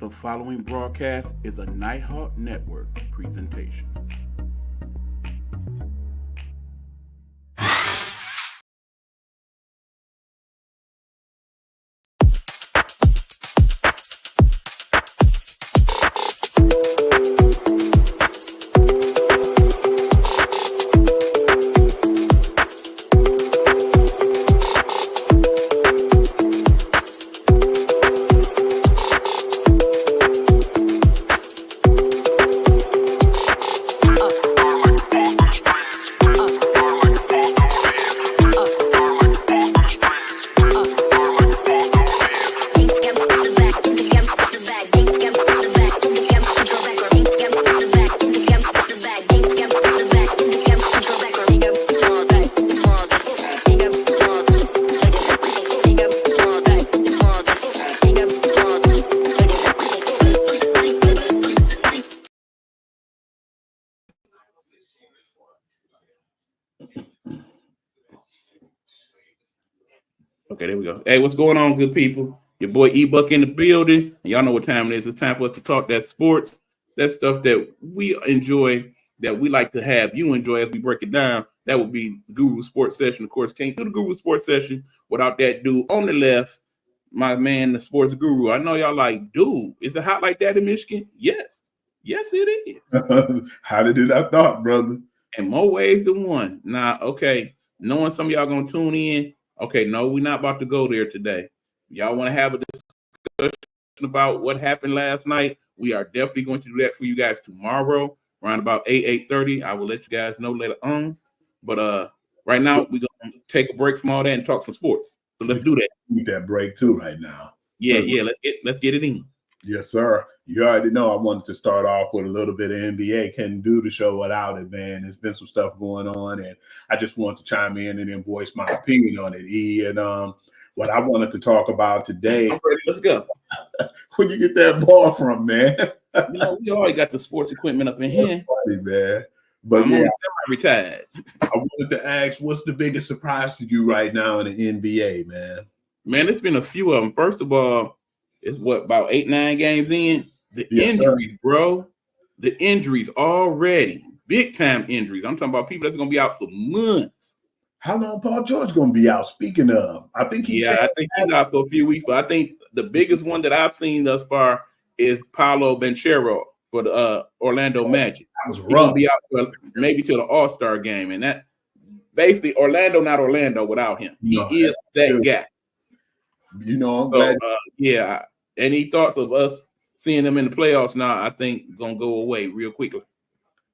The following broadcast is a Nighthawk Network presentation. Okay, there we go. Hey, what's going on, good people? Your boy E-Buck in the building. Y'all know what time it is. It's time for us to talk that sports, that stuff that we enjoy, that we like to have you enjoy as we break it down. That would be Guru Sports Session. Of course, can't do the Guru Sports Session without that dude on the left, my man, the Sports Guru. I know y'all like, dude, is it hot like that in Michigan? Yes. Yes, it is. How did it? I thought, brother. In more ways than one. Now, okay, knowing some of y'all going to tune in, okay, no, we're not about to go there today. Y'all want to have a discussion about what happened last night? We are definitely going to do that for you guys tomorrow, around about 8:30. I will let you guys know later on. But right now, we're going to take a break from all that and talk some sports. So let's do that. Need that break too right now. Yeah, let's get it in. Yes, sir. You already know I wanted to start off with a little bit of NBA. Couldn't do the show without it, man. There's been some stuff going on, and I just want to chime in and then voice my opinion on it. And what I wanted to talk about today. I'm ready. Let's go. Where'd you get that ball from, man? We already got the sports equipment up in here. That's funny, man. But I'm semi-retired. I wanted to ask, what's the biggest surprise to you right now in the NBA, man? Man, it's been a few of them. First of all, it's about 8-9 games in. The injuries, sir. Bro. The injuries already. Big time injuries. I'm talking about people that's gonna be out for months. How long Paul George gonna be out? Speaking of, I think he's out for a few weeks, but I think the biggest one that I've seen thus far is Paolo Banchero for the Orlando Magic. That was rough. He's gonna be out for maybe till the All-Star game, and that basically Orlando, not Orlando without him. He is that guy. You know, any thoughts of us seeing them in the playoffs now, I think gonna go away real quickly.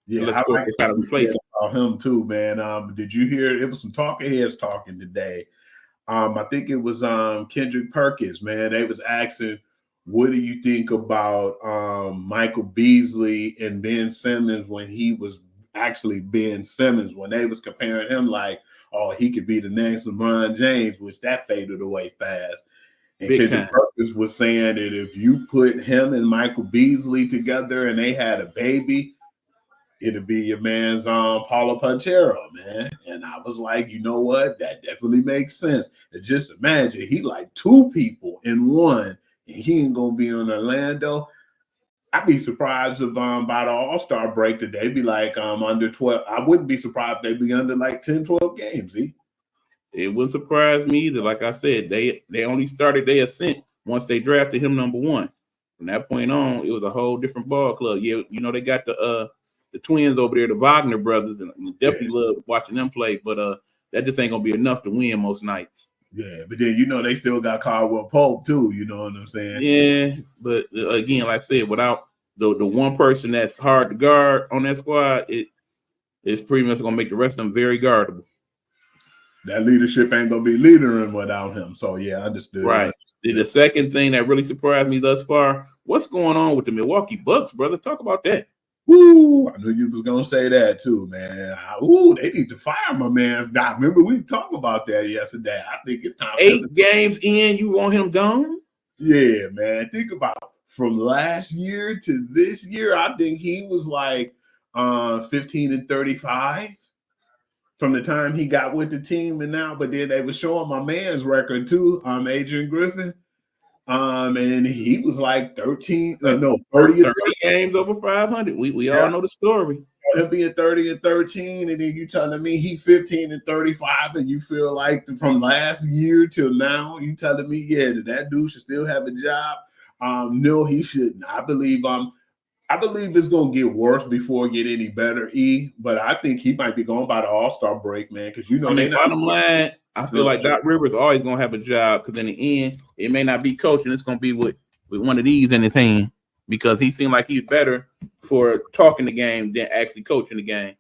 Yeah, I like to replace about him too, man. Did you hear? It was some talking heads talking today. I think it was Kendrick Perkins, man. They was asking, what do you think about Michael Beasley and Ben Simmons when he was actually Ben Simmons, when they was comparing him like, oh, he could be the next LeBron James, which that faded away fast. And Kendrick Perkins was saying that if you put him and Michael Beasley together and they had a baby, it'd be your man's Paulo Banchero, man. And I was like, you know what? That definitely makes sense. And just imagine he like two people in one, and he ain't gonna be on Orlando. I'd be surprised if by the All-Star break that they'd be like under 12. I wouldn't be surprised if they'd be under like 10, 12 games. It wouldn't surprise me either. Like I said, they only started their ascent once they drafted him number one. From that point on, it was a whole different ball club. Yeah, you know, they got the twins over there, the Wagner brothers, and definitely love watching them play. But that just ain't gonna be enough to win most nights. Yeah, but then you know they still got Caldwell Pope too. You know what I'm saying? Yeah, but again, like I said, without the one person that's hard to guard on that squad, it's pretty much gonna make the rest of them very guardable. That leadership ain't gonna be leadering without him. So yeah, I understood. Right. The second thing that really surprised me thus far, what's going on with the Milwaukee Bucks, brother? Talk about that. Woo! I knew you was gonna say that too, man. They need to fire my man's Doc. Remember, we talked about that yesterday. I think it's time. 8 games in, you want him gone? Yeah, man. Think about it. From last year to this year, I think he was like 15-35 from the time he got with the team and now. But then they were showing my man's record too, Adrian Griffin. And he was like 13, no, 30 games over 500. We all know the story. Him being 30 and 13, and then you telling me he 15 and 35, and you feel like from last year till now, you telling me, yeah, that dude should still have a job. No, he shouldn't. I believe it's gonna get worse before it get any better, but I think he might be going by the All-Star break, man. Because bottom line, I feel like Doc Rivers always gonna have a job, because in the end, it may not be coaching, it's gonna be with one of these in his hand, because he seemed like he's better for talking the game than actually coaching the game.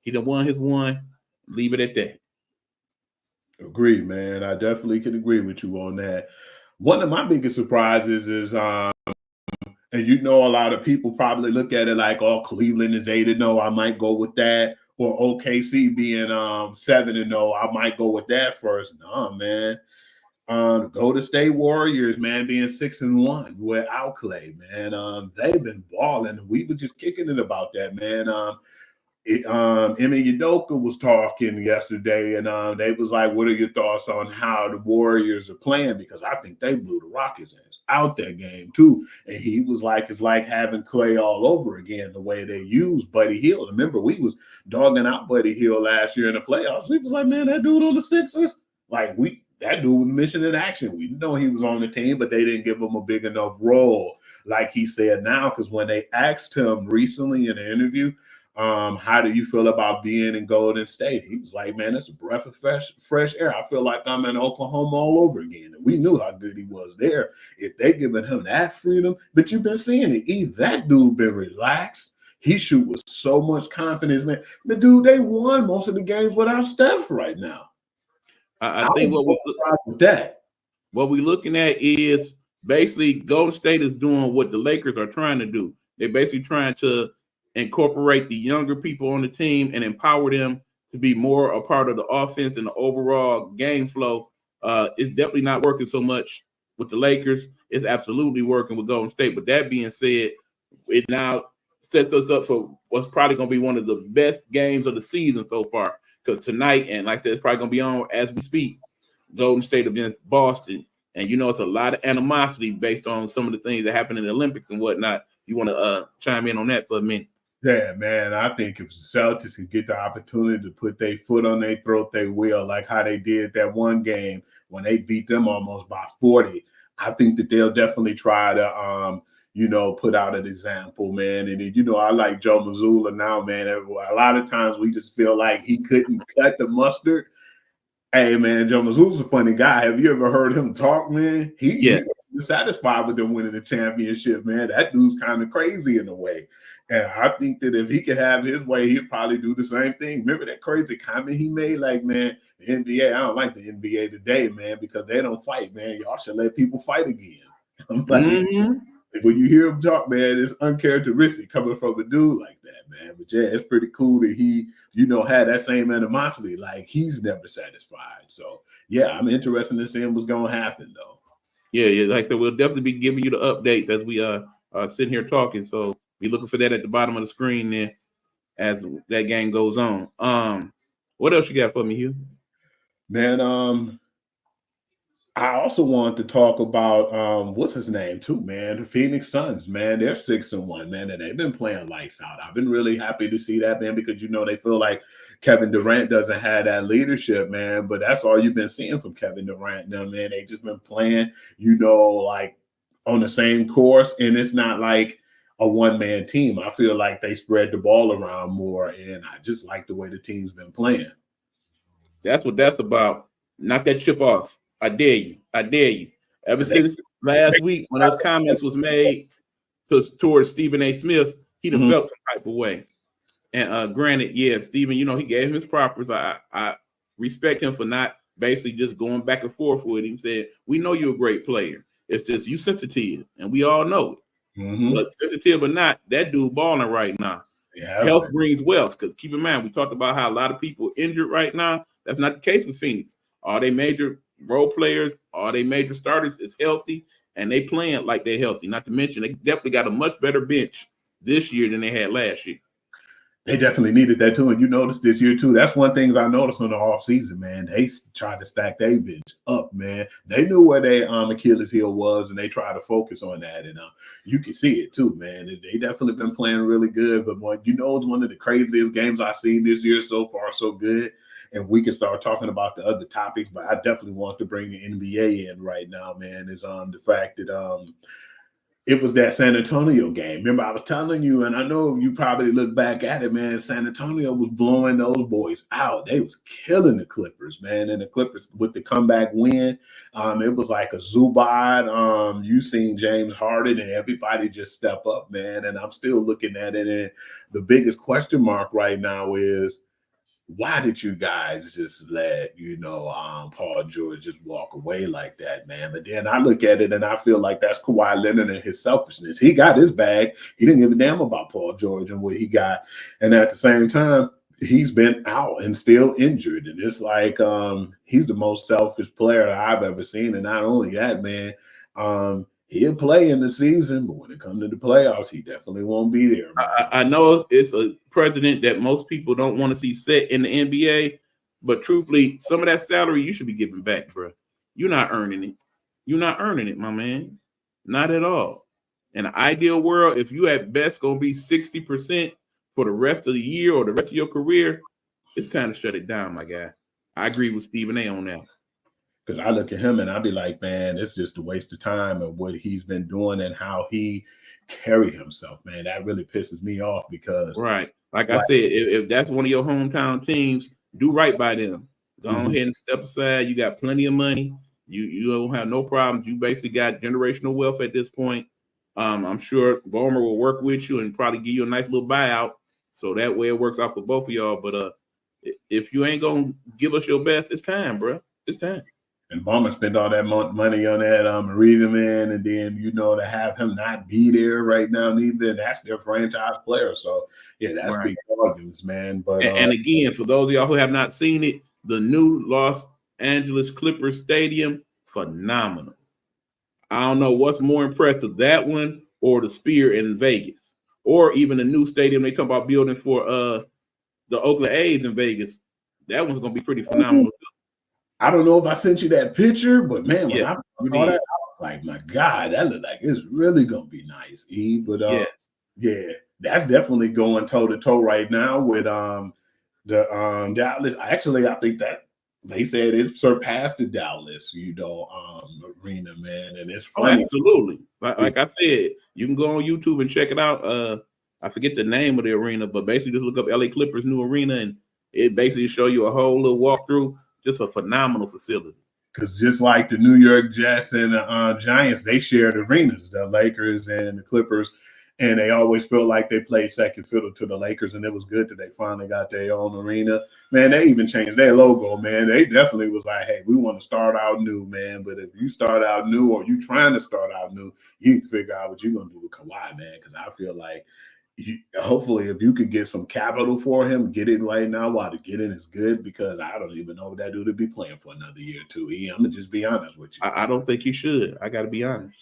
He done won his one. Leave it at that. Agreed, man. I definitely can agree with you on that. One of my biggest surprises is, and a lot of people probably look at it like, oh, Cleveland is 8-0. I might go with that. Or OKC being 7-0. I might go with that first. No, man. Golden State Warriors, man, being 6-1 without Clay, man. They've been balling. We were just kicking it about that, man. Emi Udoka was talking yesterday, and they was like, what are your thoughts on how the Warriors are playing? Because I think they blew the Rockets out that game too. And he was like, it's like having Clay all over again, the way they use Buddy Hield. Remember, we was dogging out Buddy Hield last year in the playoffs. We was like, man, that dude on the Sixers, that dude was missing in action. We know he was on the team, but they didn't give him a big enough role, like he said now. Because when they asked him recently in an interview, how do you feel about being in Golden State? He was like, man, it's a breath of fresh air. I feel like I'm in Oklahoma all over again. And we knew how good he was there. If they giving him that freedom, but you've been seeing it. That dude been relaxed. He shoot with so much confidence, man. But dude, they won most of the games without Steph right now. I think what we're looking at is basically Golden State is doing what the Lakers are trying to do. They're basically trying to incorporate the younger people on the team and empower them to be more a part of the offense and the overall game flow. It's definitely not working so much with the Lakers. It's absolutely working with Golden State. But that being said, it now sets us up for what's probably going to be one of the best games of the season so far. Because tonight, and like I said, it's probably going to be on as we speak, Golden State against Boston. And it's a lot of animosity based on some of the things that happen in the Olympics and whatnot. You want to chime in on that for a minute? Yeah, man, I think if the Celtics can get the opportunity to put their foot on their throat, they will, like how they did that one game when they beat them almost by 40. I think that they'll definitely try to, put out an example, man. And, I like Joe Mazzulla now, man. A lot of times we just feel like he couldn't cut the mustard. Hey, man, Joe Mazzulla's a funny guy. Have you ever heard him talk, man? He was satisfied with them winning the championship, man. That dude's kind of crazy in a way. And I think that if he could have his way, he'd probably do the same thing. Remember that crazy comment he made? Like, man, the NBA, I don't like the NBA today, man, because they don't fight, man. Y'all should let people fight again. I'm like, when you hear him talk, man, it's uncharacteristic coming from a dude like that, man. But yeah, it's pretty cool that he, had that same animosity. Like, he's never satisfied. So, yeah, I'm interested in seeing what's going to happen, though. Yeah. Like I said, we'll definitely be giving you the updates as we are sitting here talking. So, be looking for that at the bottom of the screen there as that game goes on. What else you got for me, Hugh? Man, I also wanted to talk about what's his name too, man. The Phoenix Suns, man. They're 6-1, man, and they've been playing lights out. I've been really happy to see that, man, because they feel like Kevin Durant doesn't have that leadership, man. But that's all you've been seeing from Kevin Durant now, man. They just been playing, like on the same course, and it's not like a one-man team. I feel like they spread the ball around more, and I just like the way the team's been playing. That's what that's about. Knock that chip off. I dare you. Ever since last week when those comments was made towards Stephen A. Smith, he done felt some type of way. And granted, yeah, Stephen, he gave him his propers. I respect him for not basically just going back and forth with him. He said, we know you're a great player. It's just you sensitive, and we all know it. But sensitive or not, that dude balling right now. Yeah, health brings wealth. Because keep in mind, we talked about how a lot of people injured right now. That's not the case with Phoenix. All they major role players, all they major starters is healthy, and they playing like they're healthy. Not to mention, they definitely got a much better bench this year than they had last year. They definitely needed that too. And you noticed this year too. That's one thing I noticed on the off season, man. They tried to stack their bench up, man. They knew where their Achilles heel was, and they tried to focus on that. And you can see it too, man. They definitely been playing really good. But it's one of the craziest games I've seen this year so far, so good. And we can start talking about the other topics, but I definitely want to bring the NBA in right now, man. Is the fact that it was that San Antonio game. Remember, I was telling you, and I know you probably look back at it, man. San Antonio was blowing those boys out. They was killing the Clippers, man. And the Clippers with the comeback win, it was like a Zubac. You seen James Harden and everybody just step up, man. And I'm still looking at it. And the biggest question mark right now is, why did you guys just let, Paul George just walk away like that, man? But then I look at it and I feel like that's Kawhi Leonard and his selfishness. He got his bag. He didn't give a damn about Paul George and what he got. And at the same time, he's been out and still injured. And it's like he's the most selfish player I've ever seen. And not only that, man, he'll play in the season, but when it comes to the playoffs, he definitely won't be there. I know it's a president that most people don't want to see set in the NBA, but truthfully, some of that salary you should be giving back, bro. You're not earning it. You're not earning it, my man. Not at all. In an ideal world, if you at best going to be 60% for the rest of the year or the rest of your career, it's time to shut it down, my guy. I agree with Stephen A on that. Because I look at him and I be like, man, it's just a waste of time of what he's been doing and how he carried himself, man. That really pisses me off because, right, like I said, if that's one of your hometown teams, do right by them. Go ahead and step aside. You got plenty of money. You don't have no problems. You basically got generational wealth at this point. I'm sure Ballmer will work with you and probably give you a nice little buyout, so that way it works out for both of y'all. But if you ain't gonna give us your best, it's time, bro. It's time. And Ballmer spent all that money on that Marita man, and then to have him not be there right now neither, and that's their franchise player. So yeah, that's big arguments, man. But and again, for those of y'all who have not seen it, the new Los Angeles Clippers stadium, phenomenal. I don't know what's more impressive, that one or the Sphere in Vegas, or even the new stadium they come about building for the Oakland A's in Vegas. That one's gonna be pretty phenomenal. I don't know if I sent you that picture, but man, when I saw that, I was like, my God, that looked like it's really gonna be nice, E. But yeah, that's definitely going toe to toe right now with the Dallas. Actually, I think that they said it surpassed the Dallas, arena, man. And it's funny. Absolutely. Like I said, you can go on YouTube and check it out. I forget the name of the arena, but basically just look up LA Clippers new arena, and it basically show you a whole little walkthrough. Just a phenomenal facility. Because just like the New York Jets and the Giants, they shared arenas, the Lakers and the Clippers, and they always felt like they played second fiddle to the Lakers, and it was good that they finally got their own arena. Man, they even changed their logo, man. They definitely was like, hey, we want to start out new, man. But if you start out new or you trying to start out new, you need to figure out what you're going to do with Kawhi, man, because I feel like hopefully if you could get some capital for him, get it right now while the getting is good, because I don't even know if that dude would be playing for another year or two. I'm gonna just be honest with you. I don't think he should. I gotta be honest.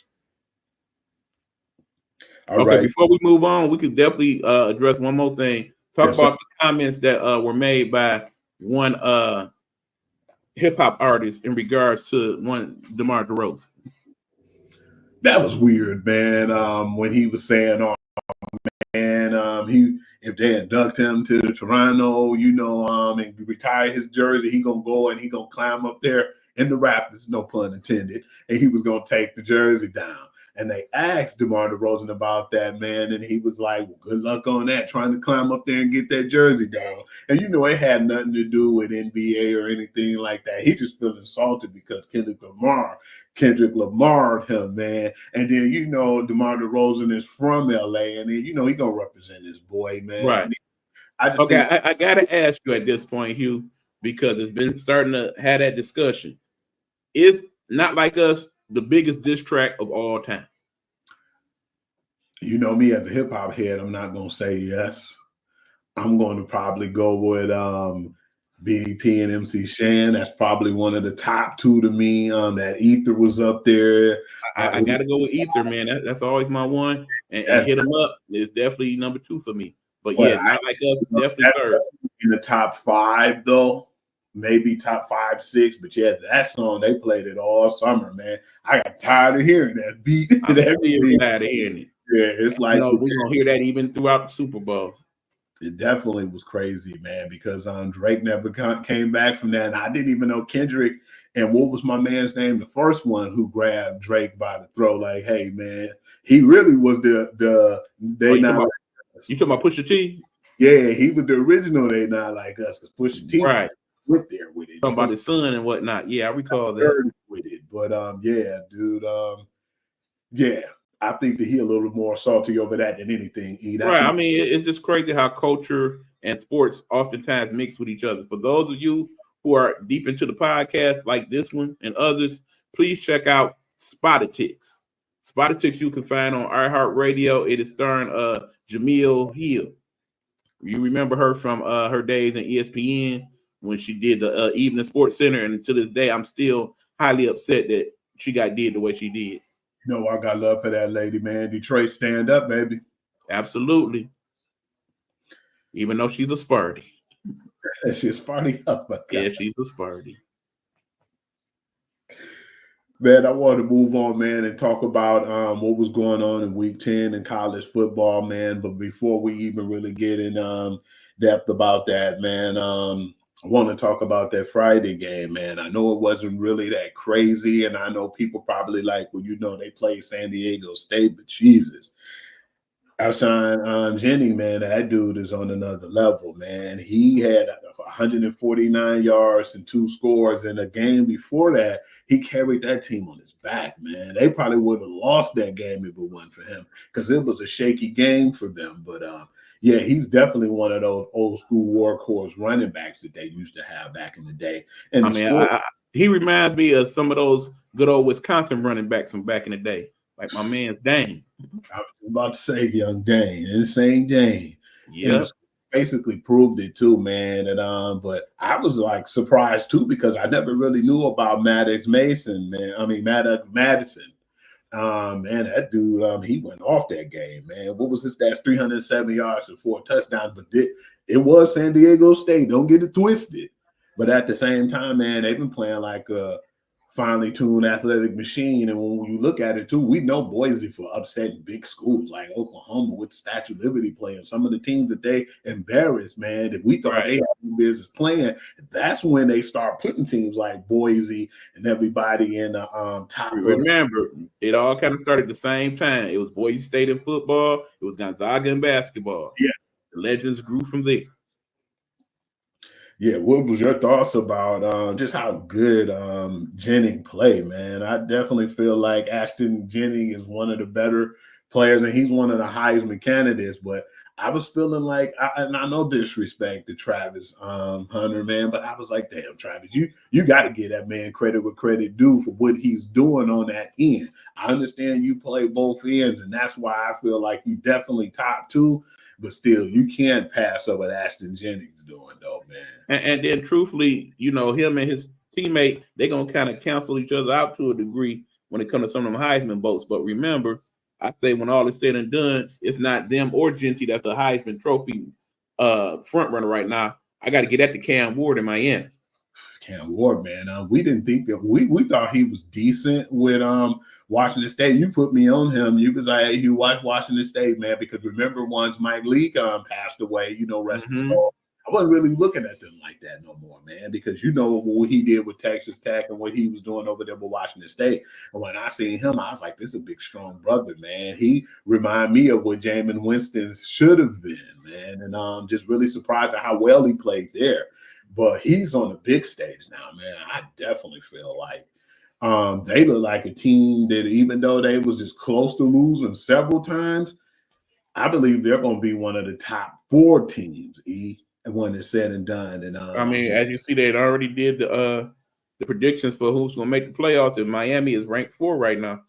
All right. Before we move on, we could definitely address one more thing. Talk about the comments that were made by one hip-hop artist in regards to one DeMar DeRozan. That was weird, man. When he was saying, if they induct him to Toronto, and retire his jersey, he gonna go and he gonna climb up there in the Raptors, no pun intended, and he was gonna take the jersey down. And they asked DeMar DeRozan about that, man, and he was like, well, good luck on that, trying to climb up there and get that jersey down. And it had nothing to do with NBA or anything like that. He just felt insulted because Kendrick Lamar him, man. And then DeMar DeRozan is from LA, and then he gonna represent his boy, man. Right. I gotta ask you at this point, Hugh, because it's been starting to have that discussion. Is Not Like Us the biggest diss track of all time? You know me as a hip hop head, I'm not gonna say yes. I'm going to probably go with BDP and MC Shan. That's probably one of the top two to me. That Ether was up there. I got to go with Ether, man. That's always my one. And Hit 'Em Up is definitely number two for me. But yeah, not like us. Definitely third. In the top 5 though, maybe top 5, 6. But yeah, that song they played it all summer, man. I got tired of hearing that beat. I'm still tired of hearing it. Yeah, it's like we're gonna hear that even throughout the Super Bowl. It definitely was crazy, man, because Drake never came back from that. And I didn't even know Kendrick and what was my man's name, the first one who grabbed Drake by the throat, like, hey, man, he really was they not like us. You talking about Pusha T? Yeah, he was the original They Not Like Us, because Pusha T went there with it. Talking about his son and whatnot. Yeah, I recall that. With it. But yeah, dude, yeah. I think that he a little more salty over that than anything. Right. I mean, it's just crazy how culture and sports oftentimes mix with each other. For those of you who are deep into the podcast like this one and others, please check out Spotatics. Spotatics you can find on iHeartRadio. It is starring Jamil Hill. You remember her from her days in ESPN when she did the Evening Sports Center, and to this day, I'm still highly upset that she got did the way she did. No, I got love for that lady, man. Detroit, stand up, baby. Absolutely. Even though she's a Sparty. She's Sparty. Oh my God. Yeah, she's a Sparty. Man, I want to move on, man, and talk about what was going on in Week 10 in college football, man. But before we even really get in depth about that, man, I want to talk about that Friday game, man. I know it wasn't really that crazy, and I know people probably like, well, they played San Diego State, but Jesus. Alshon Jennings, man, that dude is on another level, man. He had 149 yards and 2 scores. In a game before that, he carried that team on his back, man. They probably would have lost that game if it wasn't for him because it was a shaky game for them. But, yeah, he's definitely one of those old school workhorse running backs that they used to have back in the day. And he reminds me of some of those good old Wisconsin running backs from back in the day, like my man's Dane. I was about to say young Dane, insane Dane. Yeah, basically proved it too, man. And but I was like surprised too because I never really knew about Maddox Mason, man. I mean Madison. Man, that dude, he went off that game, man. What was his stats? 307 yards and 4 touchdowns. But it was San Diego State. Don't get it twisted. But at the same time, man, they've been playing like a finely tuned athletic machine. And when you look at it too, we know Boise for upsetting big schools like Oklahoma with the Statue of Liberty playing. Some of the teams that they embarrassed, man, that we thought they had no business playing. That's when they start putting teams like Boise and everybody in the top. Remember, it all kind of started at the same time. It was Boise State in football. It was Gonzaga in basketball. Yeah, the legends grew from there. Yeah, what was your thoughts about just how good Jennings played, man? I definitely feel like Ashton Jennings is one of the better players, and he's one of the Heisman candidates. But I was feeling like, and I know disrespect to Travis Hunter, man, but I was like, damn, Travis, you got to give that man credit where credit due for what he's doing on that end. I understand you play both ends, and that's why I feel like you definitely top 2. But still, you can't pass up what Ashton Jennings doing, though, man. And then, truthfully, him and his teammate, they're going to kind of cancel each other out to a degree when it comes to some of them Heisman votes. But remember, I say when all is said and done, it's not them or Genty that's a Heisman Trophy front runner right now. I got to get at the Cam Ward in Miami. Cam Ward, man. We didn't think that we thought he was decent with Washington State. You put me on him. You was like, hey, you watch Washington State, man, because remember once Mike Leake passed away, rest his soul. I wasn't really looking at them like that no more, man, because what he did with Texas Tech and what he was doing over there with Washington State. And when I seen him, I was like, this is a big, strong brother, man. He reminded me of what Jameis Winston should have been, man. And just really surprised at how well he played there. But he's on the big stage now, man. I definitely feel like they look like a team that even though they was just close to losing several times, I believe they're going to be one of the top 4 teams, when it's said and done. And I mean, as you see, they already did the predictions for who's going to make the playoffs, and Miami is ranked 4 right now.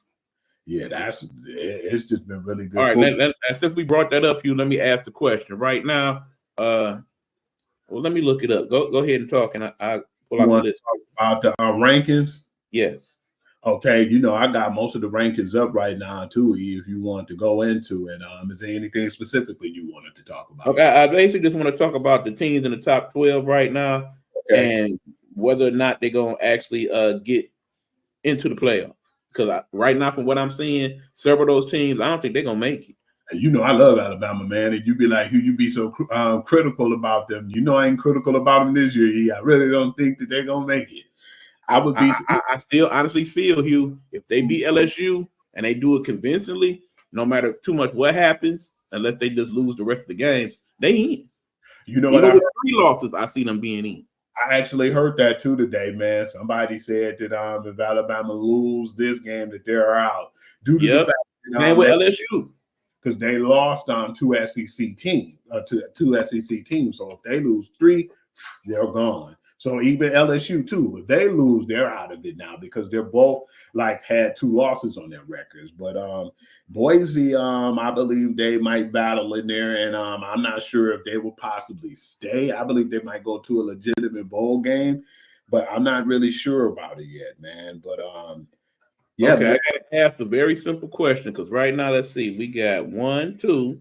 Yeah, it's just been really good. All right, since we brought that up, let me ask the question right now. Well, let me look it up. Go ahead and talk, and I pull out the list about the rankings. Yes. Okay, I got most of the rankings up right now too, E, if you want to go into it. Is there anything specifically you wanted to talk about? Okay, I basically just want to talk about the teams in the top 12 right now, and whether or not they're gonna actually get into the playoffs. Because right now, from what I'm seeing, several of those teams, I don't think they're gonna make it. I love Alabama, man. And you be like, who you be so critical about them? I ain't critical about them this year. E. I really don't think that they're gonna make it. I still honestly feel, Hugh, if they beat LSU and they do it convincingly, no matter too much what happens, unless they just lose the rest of the games, they in. Even with 3 losses, I see them being in. I actually heard that too today, man. Somebody said that if Alabama lose this game, that they're out due to the fact that with LSU, because they lost on two SEC teams, two SEC teams. So if they lose 3, they're gone. So even LSU too, if they lose, they're out of it now because they're both had 2 losses on their records. But Boise, I believe they might battle in there, and I'm not sure if they will possibly stay. I believe they might go to a legitimate bowl game, but I'm not really sure about it yet, man. But yeah. Okay, I gotta ask a very simple question because right now, let's see, we got 1, 2,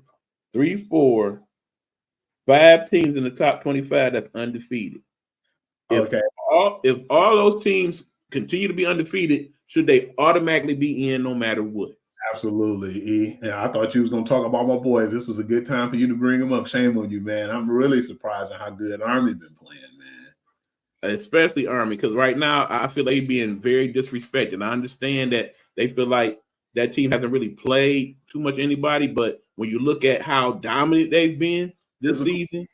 3, 4, 5 teams in the top 25 that's undefeated. If all those teams continue to be undefeated, should they automatically be in no matter what? Absolutely, E. And I thought you was going to talk about my boys. This was a good time for you to bring them up. Shame on you, man. I'm really surprised at how good Army been playing, man. Especially Army, because right now I feel they being very disrespected. I understand that they feel like that team hasn't really played too much anybody, but when you look at how dominant they've been this season,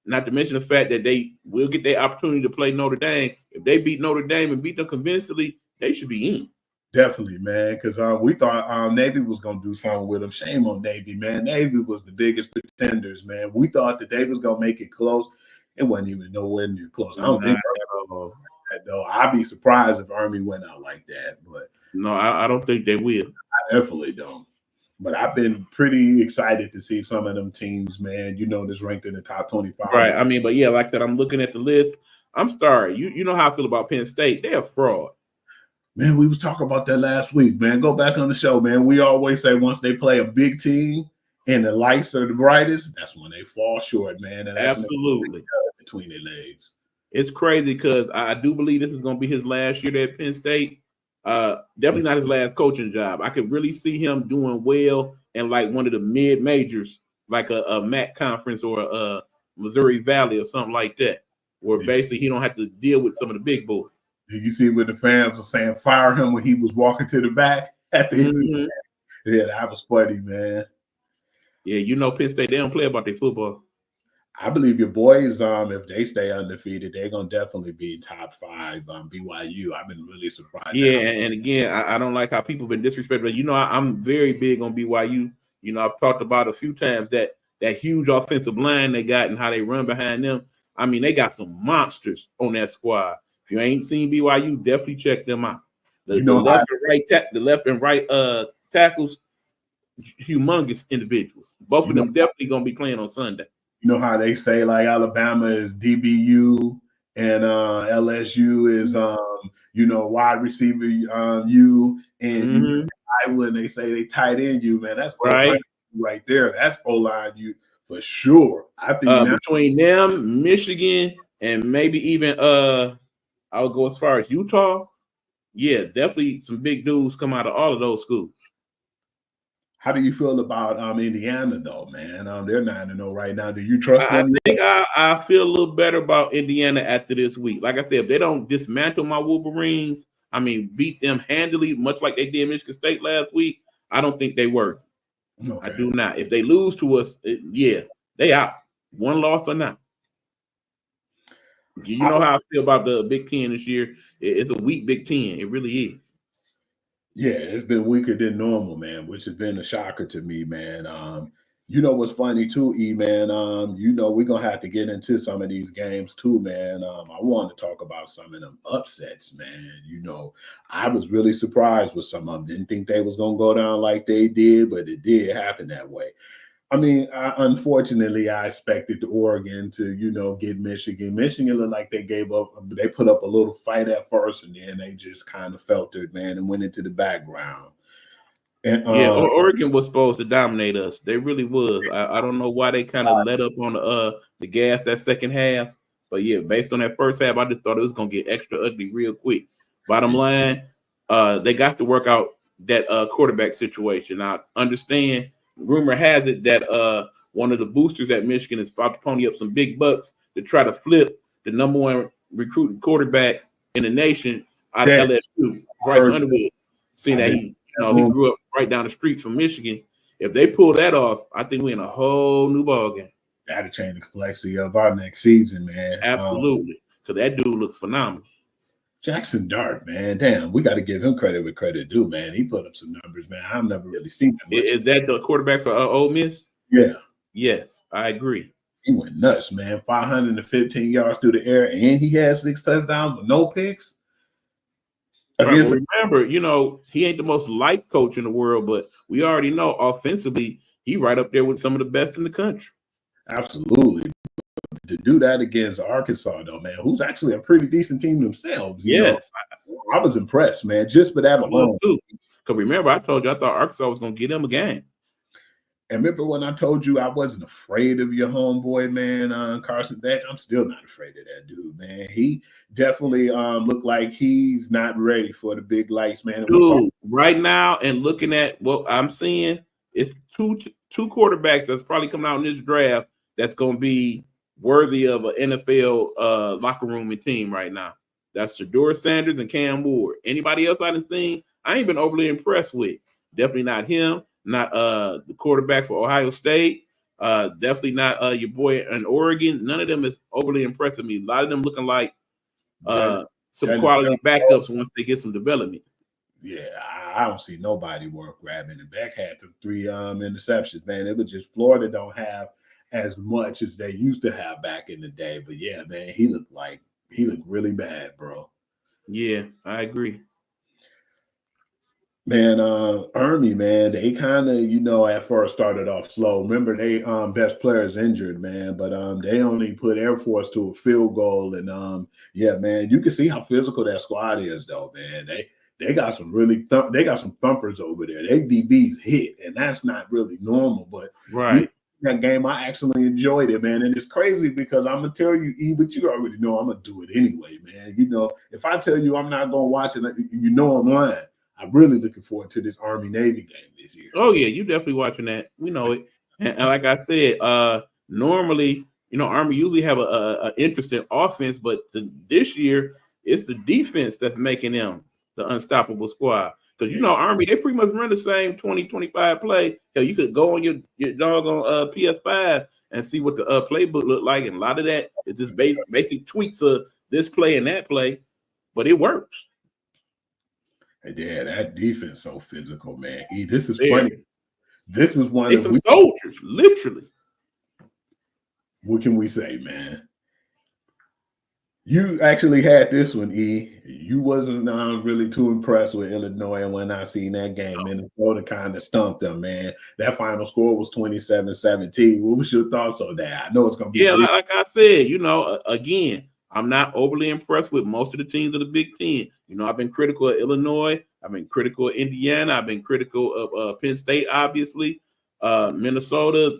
not to mention the fact that they will get their opportunity to play Notre Dame. If they beat Notre Dame and beat them convincingly, they should be in. Definitely, man, because we thought Navy was going to do something with them. Shame on Navy, man. Navy was the biggest pretenders, man. We thought that they was going to make it close. It wasn't even nowhere near close. I don't think that, though. I'd be surprised if Army went out like that. But no, I don't think they will. I definitely don't. But I've been pretty excited to see some of them teams, man. That's ranked in the top 25. Right. I mean, but yeah, like I said, I'm looking at the list. I'm sorry. You know how I feel about Penn State. They're a fraud. Man, we was talking about that last week, man. Go back on the show, man. We always say once they play a big team and the lights are the brightest, that's when they fall short, man. And that's absolutely between their legs. It's crazy because I do believe this is going to be his last year at Penn State. Definitely not his last coaching job. I could really see him doing well in like one of the mid majors, like a MAC conference or a Missouri Valley or something like that, where basically he don't have to deal with some of the big boys. Did you see what the fans were saying? Fire him when he was walking to the back at the end. Yeah, that was funny, man. Yeah, Penn State, they don't play about their football. I believe your boys, if they stay undefeated, they're gonna definitely be top 5 BYU. I've been really surprised. Yeah, and again, I don't like how people have been disrespectful. I'm very big on BYU. I've talked about a few times that huge offensive line they got and how they run behind them. I mean, they got some monsters on that squad. If you ain't seen BYU, definitely check them out. The left and right tackles, humongous individuals. Both of them definitely gonna be playing on Sunday. You know how they say like Alabama is DBU and LSU is wide receiver U and Iowa, and they say they tight end U, man. That's right there. That's O-line U for sure. I think between them, Michigan, and maybe even I would go as far as Utah. Yeah, definitely some big dudes come out of all of those schools. How do you feel about Indiana, though, man? They're 9-0 right now. Do you trust them? I think I feel a little better about Indiana after this week. Like I said, if they don't dismantle my Wolverines, beat them handily, much like they did Michigan State last week, I don't think they work. Okay. I do not. If they lose to us, they out. One loss or not. You know how I feel about the Big Ten this year. It's a weak Big Ten. It really is. Yeah, it's been weaker than normal, man, which has been a shocker to me, man. What's funny too, E, man, we're going to have to get into some of these games too, man. I want to talk about some of them upsets, man. I was really surprised with some of them. Didn't think they was going to go down like they did, but it did happen that way. I mean, unfortunately, I expected Oregon to, get Michigan. Michigan looked like they gave up. They put up a little fight at first, and then they just kind of faltered, man, and went into the background. And Oregon was supposed to dominate us. They really was. I don't know why they kind of let up on the gas that second half. But yeah, based on that first half, I just thought it was gonna get extra ugly real quick. Bottom line, they got to work out that quarterback situation. I understand. Rumor has it that one of the boosters at Michigan is about to pony up some big bucks to try to flip the number one recruiting quarterback in the nation out of LSU, Bryce Underwood. Seeing that he grew up right down the street from Michigan. If they pull that off, I think we're in a whole new ballgame. That'll change the complexity of our next season, man. Absolutely, because that dude looks phenomenal. Jackson Dart, man, damn, we got to give him credit where credit due, man. He put up some numbers, man. I've never really seen that much. Is that the quarterback for Ole Miss? Yeah. Yes, I agree. He went nuts, man. 515 yards through the air, and he had 6 touchdowns with no picks. Right, well, remember, he ain't the most liked coach in the world, but we already know offensively, he right up there with some of the best in the country. Absolutely. To do that against Arkansas, though, man, who's actually a pretty decent team themselves. Yes. I was impressed, man, just for that alone. Because remember, I told you I thought Arkansas was going to get them a game. And remember when I told you I wasn't afraid of your homeboy, man, Carson Beck? I'm still not afraid of that dude, man. He definitely looked like he's not ready for the big lights, man. Dude, right now, and looking at what I'm seeing, it's two quarterbacks that's probably coming out in this draft that's going to be worthy of an NFL locker room and team right now. That's Shedeur Sanders and Cam Ward. Anybody else I done seen, I ain't been overly impressed with. Definitely not him. Not the quarterback for Ohio State. Definitely not your boy in Oregon. None of them is overly impressing me. A lot of them looking like some quality backups once they get some development. Yeah, I don't see nobody worth grabbing. The Beck had the 3 interceptions, man. It was just Florida don't have as much as they used to have back in the day. But yeah, man, he looked really bad, bro. Yeah, I agree. Man, Army, man, they kind of, at first started off slow. Remember, they best players injured, man, but they only put Air Force to a field goal. And yeah, man, you can see how physical that squad is, though, man. They got some they got some thumpers over there. They DBs hit, and that's not really normal. But right. That game, I actually enjoyed it, man. And it's crazy because I'm going to tell you, E, but you already know I'm going to do it anyway, man. If I tell you I'm not going to watch it, I'm lying. I'm really looking forward to this Army-Navy game this year. Oh, yeah, you definitely watching that. We know it. And like I said, normally, Army usually have a interesting offense, but this year, it's the defense that's making them the unstoppable squad. Because, Army, they pretty much run the same 20-25 play. Hell, you could go on your doggone PS5 and see what the playbook look like. And a lot of that is just basic tweaks of this play and that play. But it works. Yeah, that defense so physical, man. This is funny. This is one of some soldiers, literally. What can we say, man? You actually had this one, E. You wasn't really too impressed with Illinois when I seen that game. Minnesota kind of stumped them, man. That final score was 27-17. What was your thoughts on that? I know it's going to be. Yeah, like I said, again, I'm not overly impressed with most of the teams of the Big Ten. I've been critical of Illinois. I've been critical of Indiana. I've been critical of Penn State, obviously. Minnesota,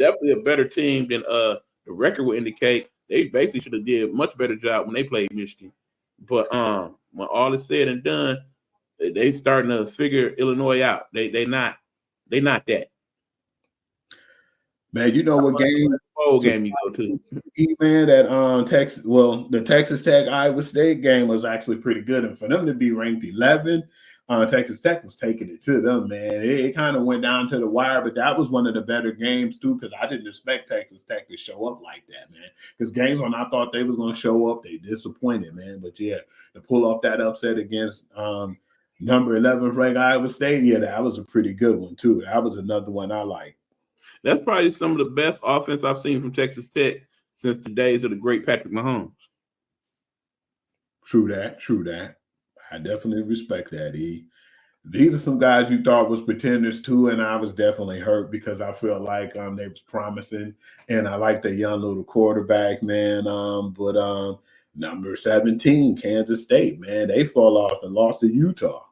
definitely a better team than the record would indicate. They basically should have did a much better job when they played Michigan. But when all is said and done, they starting to figure Illinois out. They not that. Man, you know what game you go to? Man, that Texas. Well, the Texas Tech Iowa State game was actually pretty good, and for them to be ranked 11, Texas Tech was taking it to them. Man, it kind of went down to the wire, but that was one of the better games too, because I didn't expect Texas Tech to show up like that, man. Because games when I thought they was going to show up, they disappointed, man. But yeah, to pull off that upset against number 11 ranked Iowa State, yeah, that was a pretty good one too. That was another one I liked. That's probably some of the best offense I've seen from Texas Tech since the days of the great Patrick Mahomes. True that. I definitely respect that, E. these are some guys you thought was pretenders too, and I was definitely hurt because I feel like they was promising, and I like the young little quarterback, man. But number 17, Kansas State, man, they fall off and lost to Utah.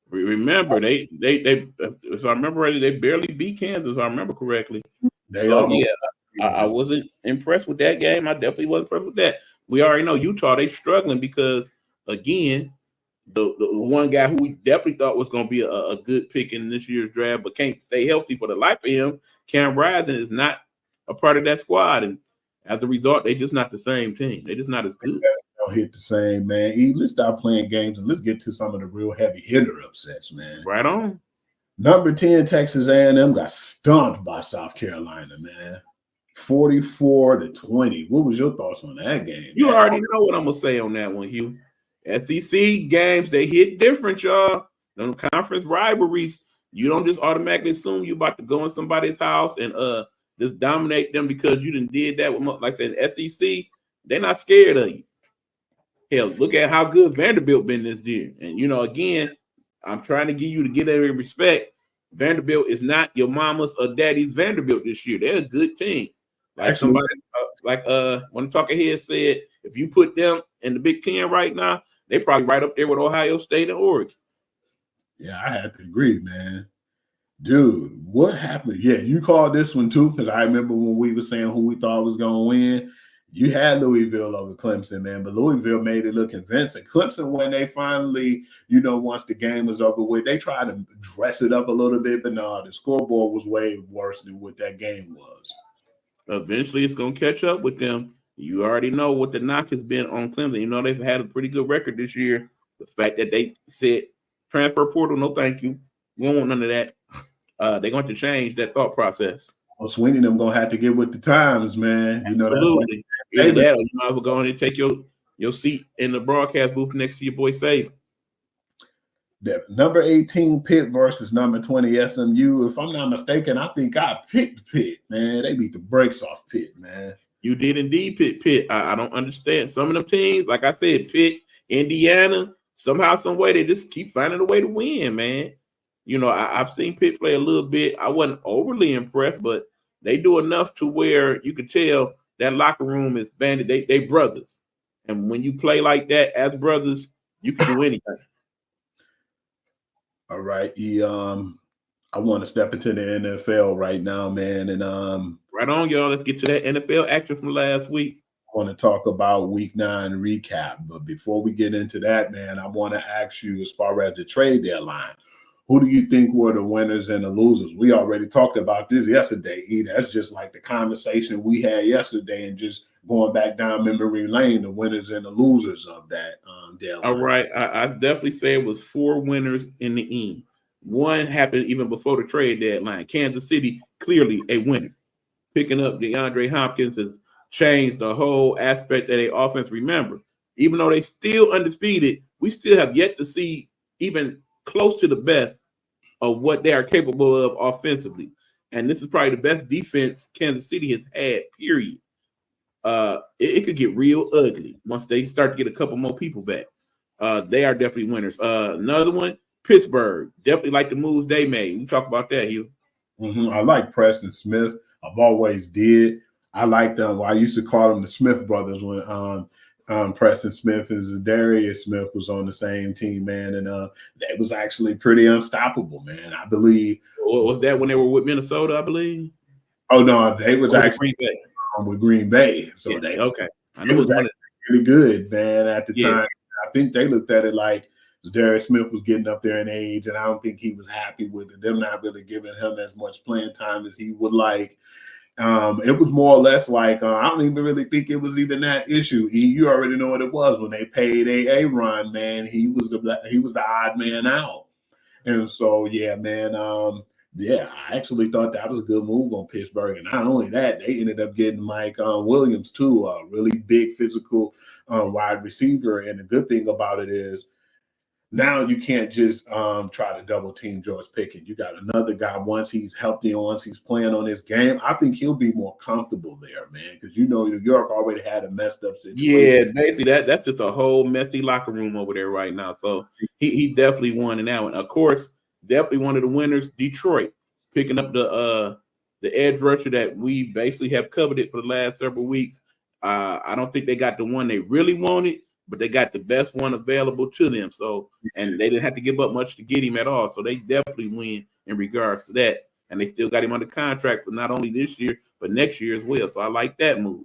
Remember, they if I remember right, they barely beat Kansas. If I remember correctly. They So almost, yeah, I wasn't impressed with that game. I definitely wasn't impressed with that. We already know Utah, they struggling because again, the one guy who we definitely thought was going to be a good pick in this year's draft, but can't stay healthy for the life of him, Cam Rising is not a part of that squad, and as a result, they just not the same team. They're just not as good. don't hit the same, man. Let's stop playing games and let's get to some of the real heavy hitter upsets, man. Right on. Number 10, Texas A&M got stumped by South Carolina, man. 44-20. What was your thoughts on that game? You already know what I'm gonna say on that one, Hugh. SEC games, they hit different, y'all. Them conference rivalries, you don't just automatically assume you about to go in somebody's house and just dominate them because you done did that with, like I said, SEC. They're not scared of you. Hell, look at how good Vanderbilt been this year. And again, I'm trying to get every respect. Vanderbilt is not your mama's or daddy's Vanderbilt this year. They're a good team. Like somebody, when the talking head said, if you put them in the Big Ten right now, they probably right up there with Ohio State and Oregon. Yeah, I have to agree, man. Dude, what happened? Yeah, you called this one too, because I remember when we were saying who we thought was going to win. You had Louisville over Clemson, man, but Louisville made it look convincing. Clemson, when they finally, once the game was over with, they tried to dress it up a little bit, but no, the scoreboard was way worse than what that game was. Eventually, it's going to catch up with them. You already know what the knock has been on Clemson. They've had a pretty good record this year. The fact that they said transfer portal, no thank you. We don't want none of that. They're going to change that thought process. Well, Sweeney them going to have to get with the times, man. Absolutely. Either that or you might as well go on and take your seat in the broadcast booth next to your boy Saban. Number 18 Pitt versus number 20 SMU. If I'm not mistaken, I think I picked Pitt, man. They beat the brakes off Pitt, man. You did indeed pick Pitt. I don't understand. Some of them teams, like I said, Pitt, Indiana, somehow, some way, they just keep finding a way to win, man. I've seen Pitt play a little bit. I wasn't overly impressed, but they do enough to where you could tell that locker room is banded. They brothers. And when you play like that as brothers, you can do anything. All right. I want to step into the NFL right now, man. And right on, y'all. Let's get to that NFL action from last week. I want to talk about week 9 recap. But before we get into that, man, I want to ask you, as far as the trade deadline, who do you think were the winners and the losers? We already talked about this yesterday, E. That's just like the conversation we had yesterday and just going back down memory lane, the winners and the losers of that deadline. All right. I definitely say it was 4 winners in the end. One happened even before the trade deadline. Kansas City, clearly a winner. Picking up DeAndre Hopkins has changed the whole aspect of their offense. Remember, even though they still undefeated, we still have yet to see even close to the best of what they are capable of offensively. And this is probably the best defense Kansas City has had, period. It could get real ugly once they start to get a couple more people back. They are definitely winners. Another one, Pittsburgh. Definitely like the moves they made. We talk about that, Hugh. I like Preston Smith. I've always did. I like them. Well, I used to call them the Smith brothers when Preston Smith and Darius Smith was on the same team, man. And that was actually pretty unstoppable, man. I believe. Was that when they were with Minnesota, I believe? Oh, no, they was actually with Green Bay. So yeah, okay. I know it was really good, man, at the time. I think they looked at it like Darius Smith was getting up there in age, and I don't think he was happy with it. Them not really giving him as much playing time as he would like. It was more or less like I don't even really think it was even that issue. You already know what it was when they paid Aaron, man. He was the odd man out, and so yeah, man. I actually thought that was a good move on Pittsburgh, and not only that, they ended up getting Mike Williams too, a really big physical wide receiver. And the good thing about it is now you can't just try to double team George Pickens. You got another guy once he's healthy and once he's playing on his game. I think he'll be more comfortable there, man, because New York already had a messed up situation. Yeah, basically that's just a whole messy locker room over there right now. So he definitely won in that one. Of course, definitely one of the winners, Detroit, picking up the edge rusher that we basically have coveted for the last several weeks. I don't think they got the one they really wanted, but they got the best one available to them. So, and they didn't have to give up much to get him at all. So they definitely win in regards to that. And they still got him under contract for not only this year, but next year as well. So I like that move.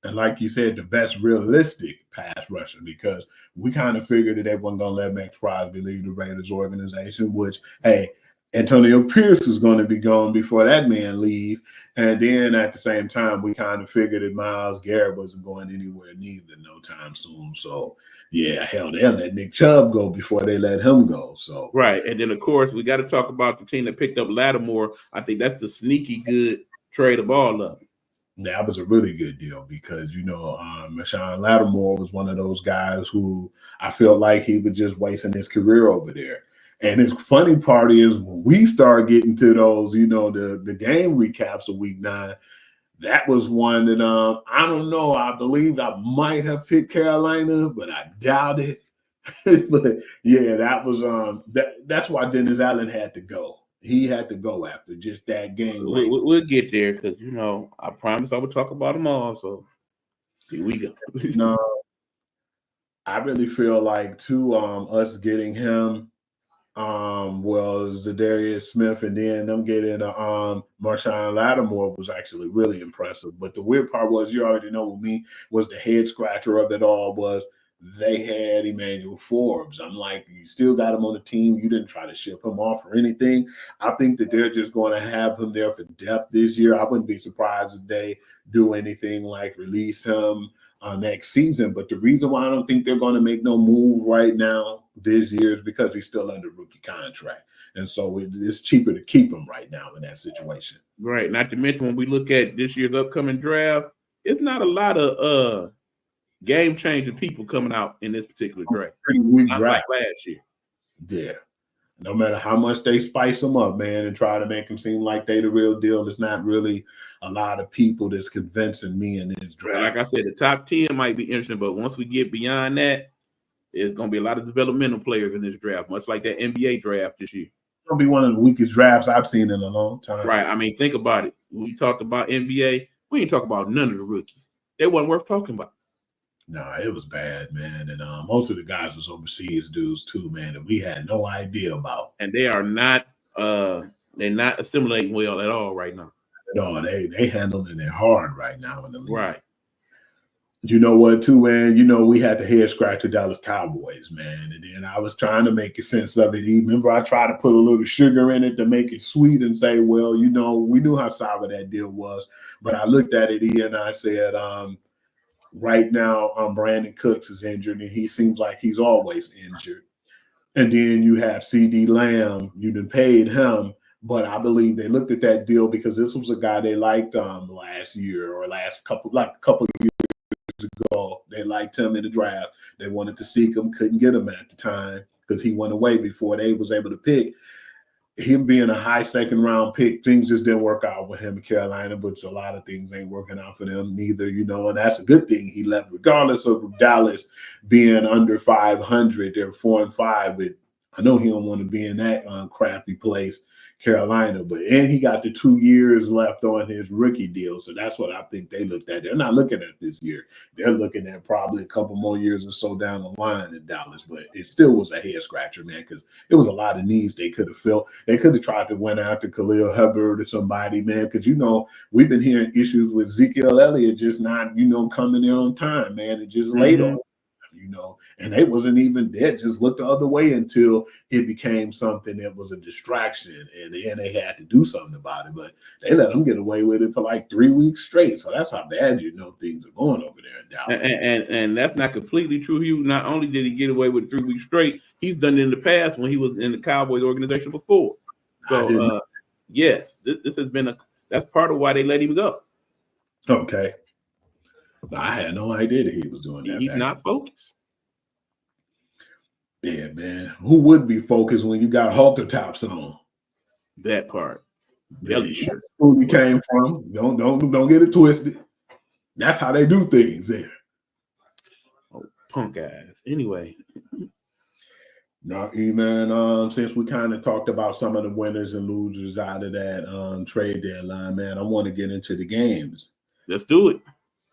And like you said, the best realistic pass rusher, because we kind of figured that they weren't going to let Max Crosby leave the Raiders organization, which, hey, Antonio Pierce was going to be gone before that man leave. And then at the same time, we kind of figured that Myles Garrett wasn't going anywhere neither no time soon. So, yeah, hell, they'll let Nick Chubb go before they let him go. So right. And then, of course, we got to talk about the team that picked up Lattimore. I think that's the sneaky good trade of all of them. That was a really good deal because, Marshawn Lattimore was one of those guys who I felt like he was just wasting his career over there. And his funny part is when we start getting to those, the game recaps of week 9, that was one that I don't know. I believe I might have picked Carolina, but I doubt it. But yeah, that was that's why Dennis Allen had to go. He had to go after just that game. We'll get there because I promise I will talk about them all. So here we go. No, I really feel like too us getting him was Zadarius Smith, and then them getting Marshawn Lattimore was actually really impressive. But the weird part was, you already know with me, was the head scratcher of it all was they had Emmanuel Forbes. I'm like, you still got him on the team. You didn't try to ship him off or anything. I think that they're just going to have him there for depth this year. I wouldn't be surprised if they do anything like release him next season. But the reason why I don't think they're going to make no move right now this year is because he's still under rookie contract. And so it's cheaper to keep him right now in that situation. Right. Not to mention when we look at this year's upcoming draft, it's not a lot of game-changing people coming out in this particular draft. Not like last year. Yeah. No matter how much they spice them up, man, and try to make them seem like they the real deal, there's not really a lot of people that's convincing me in this draft. Like I said, the top 10 might be interesting, but once we get beyond that, there's going to be a lot of developmental players in this draft, much like that NBA draft this year. It's going to be one of the weakest drafts I've seen in a long time. Right. I mean, think about it. When we talked about NBA, we ain't talk about none of the rookies. They wasn't worth talking about. No, it was bad, man. And most of the guys was overseas dudes too, man, that we had no idea about. And they are not they're not assimilating well at all right now. No, they handling it hard right now in the league. Right. You know what, too, man? We had the head scratcher Dallas Cowboys, man. And then I was trying to make a sense of it. Remember, I tried to put a little sugar in it to make it sweet and say, well, we knew how sour that deal was. But I looked at it, and I said, right now, Brandon Cooks is injured, and he seems like he's always injured. And then you have CD Lamb. You done paid him, but I believe they looked at that deal because this was a guy they liked last year or couple of years ago. They liked him in the draft. They wanted to seek him, couldn't get him at the time because he went away before they was able to pick. Him being a high second round pick, things just didn't work out with him in Carolina, but a lot of things ain't working out for them neither, and that's a good thing. He left regardless of Dallas being under 500. They're 4-5, but I know he don't want to be in that crappy place, Carolina, and he got the 2 years left on his rookie deal. So that's what I think they looked at. They're not looking at this year. They're looking at probably a couple more years or so down the line in Dallas, but it still was a head scratcher, man, because it was a lot of needs they could have filled. They could have tried to went after Khalil Hubbard or somebody, man, because, we've been hearing issues with Ezekiel Elliott just not, coming in on time, man, and just late on. And they wasn't even there, just looked the other way until it became something that was a distraction, and then they had to do something about it. But they let them get away with it for like 3 weeks straight. So that's how bad things are going over there in Dallas. And that's not completely true. Not only did he get away with 3 weeks straight, he's done it in the past when he was in the Cowboys organization before. So yes, this has been that's part of why they let him go. Okay. I had no idea that he was doing that. He's not focused. Yeah, man. Who would be focused when you got halter tops on? That part. Belly shirt. Who you came from. Don't get it twisted. That's how they do things there. Oh, punk ass. Anyway. No, man. Since we kind of talked about some of the winners and losers out of that trade deadline, man, I want to get into the games. Let's do it.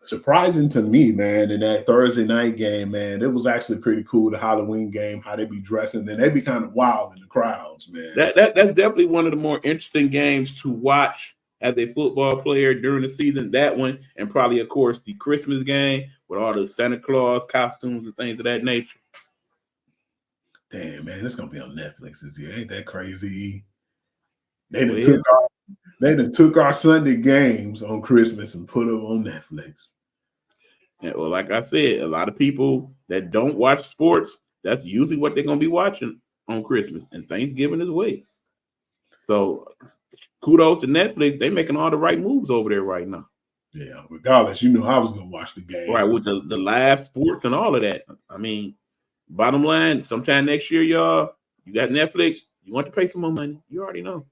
Surprising to me, man, in that Thursday night game, man, it was actually pretty cool. The Halloween game, how they be dressing, and they be kind of wild in the crowds, man. That's definitely one of the more interesting games to watch as a football player during the season. That one, and probably, of course, the Christmas game with all the Santa Claus costumes and things of that nature. Damn, man, it's gonna be on Netflix this year. Ain't that crazy? They done took our Sunday games on Christmas and put them on Netflix. Yeah, well, like I said, a lot of people that don't watch sports, that's usually what they're gonna be watching on Christmas and Thanksgiving as well. So kudos to Netflix. They making all the right moves over there right now. Yeah, regardless, I was gonna watch the game. Right, with the live sports and all of that. I mean, bottom line, sometime next year, y'all, you got Netflix, you want to pay some more money. You already know.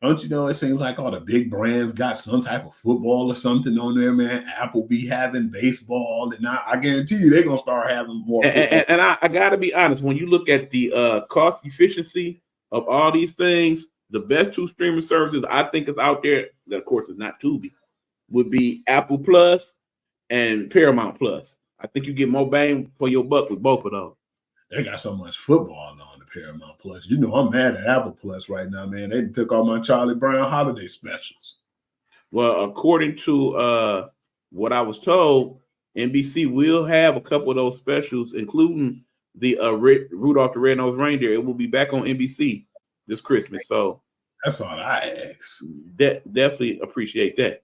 Don't you know, it seems like all the big brands got some type of football or something on there, man. Apple be having baseball, and I guarantee you they're going to start having more. And I got to be honest, when you look at the cost efficiency of all these things, the best two streaming services I think is out there, that of course is not Tubi, would be Apple Plus and Paramount Plus. I think you get more bang for your buck with both of those. They got so much football on the Paramount Plus. I'm mad at Apple Plus right now, man. They took all my Charlie Brown holiday specials. Well, according to what I was told, NBC will have a couple of those specials, including the Rudolph the Red-Nosed Reindeer. It will be back on NBC this Christmas. So that's all I ask. Definitely appreciate that.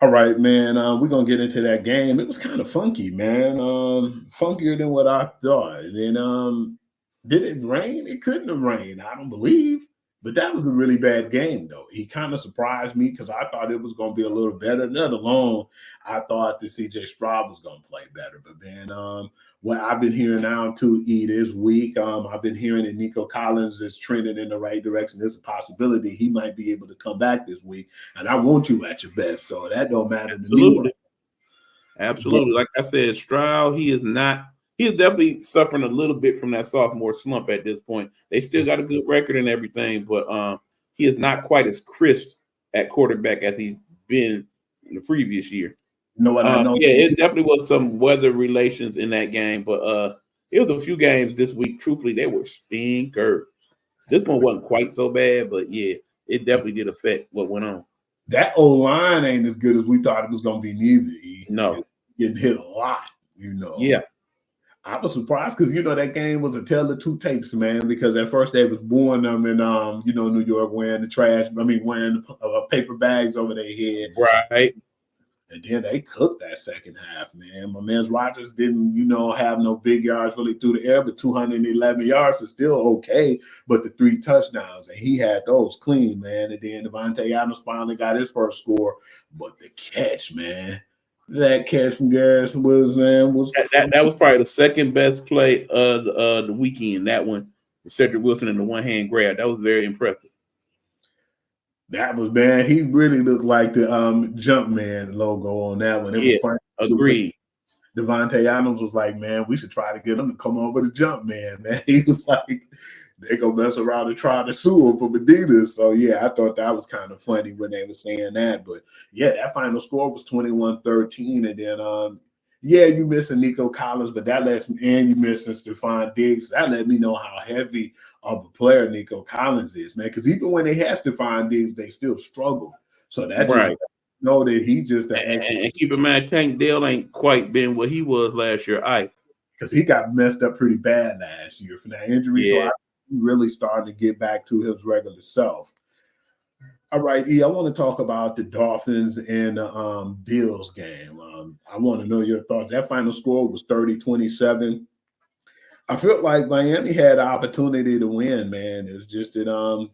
All right, man. We're gonna get into that game. It was kind of funky, man. Funkier than what I thought. And did it rain? It couldn't have rained, I don't believe. But that was a really bad game, though. He kind of surprised me because I thought it was going to be a little better. Let alone, I thought that C.J. Stroud was going to play better. But, man, what I've been hearing now, too, this week, I've been hearing that Nico Collins is trending in the right direction. There's a possibility he might be able to come back this week. And I want you at your best. So that don't matter to me. Absolutely. Like I said, Stroud, he is definitely suffering a little bit from that sophomore slump at this point. They still got a good record and everything, but he is not quite as crisp at quarterback as he's been in the previous year. You know what I know? Yeah, it definitely was some weather relations in that game, but it was a few games this week. Truthfully, they were stinkers. This one wasn't quite so bad, but yeah, it definitely did affect what went on. That O-line ain't as good as we thought it was going to be neither. No. Getting hit a lot, Yeah. I was surprised because that game was a tale of two tapes, man. Because at first they was booing them in New York wearing paper bags over their head, right? And then they cooked that second half, man. My man Rodgers didn't have no big yards really through the air, but 211 yards is still okay. But the 3 touchdowns, and he had those clean, man. And then Devontae Adams finally got his first score, but the catch, man. That catch from Garrison was that was probably the second best play of the weekend. That one, Cedric Wilson in the one-hand grab, that was very impressive. That was, man. He really looked like the Jumpman logo on that one. It was agreed. Devontae Adams was like, man, we should try to get him to come over to Jumpman, man. He was like, they gonna mess around and try to sue him for Adidas. So yeah, I thought that was kind of funny when they were saying that. But yeah, that final score was 21-13. And then you missing Nico Collins, but that lets me, and you missing Stephon Diggs. That let me know how heavy of a player Nico Collins is, man. Because even when they had Stephon Diggs, they still struggle. So that right. Know that he just and keep in mind, Tank Dell ain't quite been what he was last year either. Because he got messed up pretty bad last year from that injury. Yeah. So really starting to get back to his regular self. All right, I want to talk about the Dolphins and the Bills game. I want to know your thoughts. That final score was 30-27. I felt like Miami had the opportunity to win, man. It's just that, the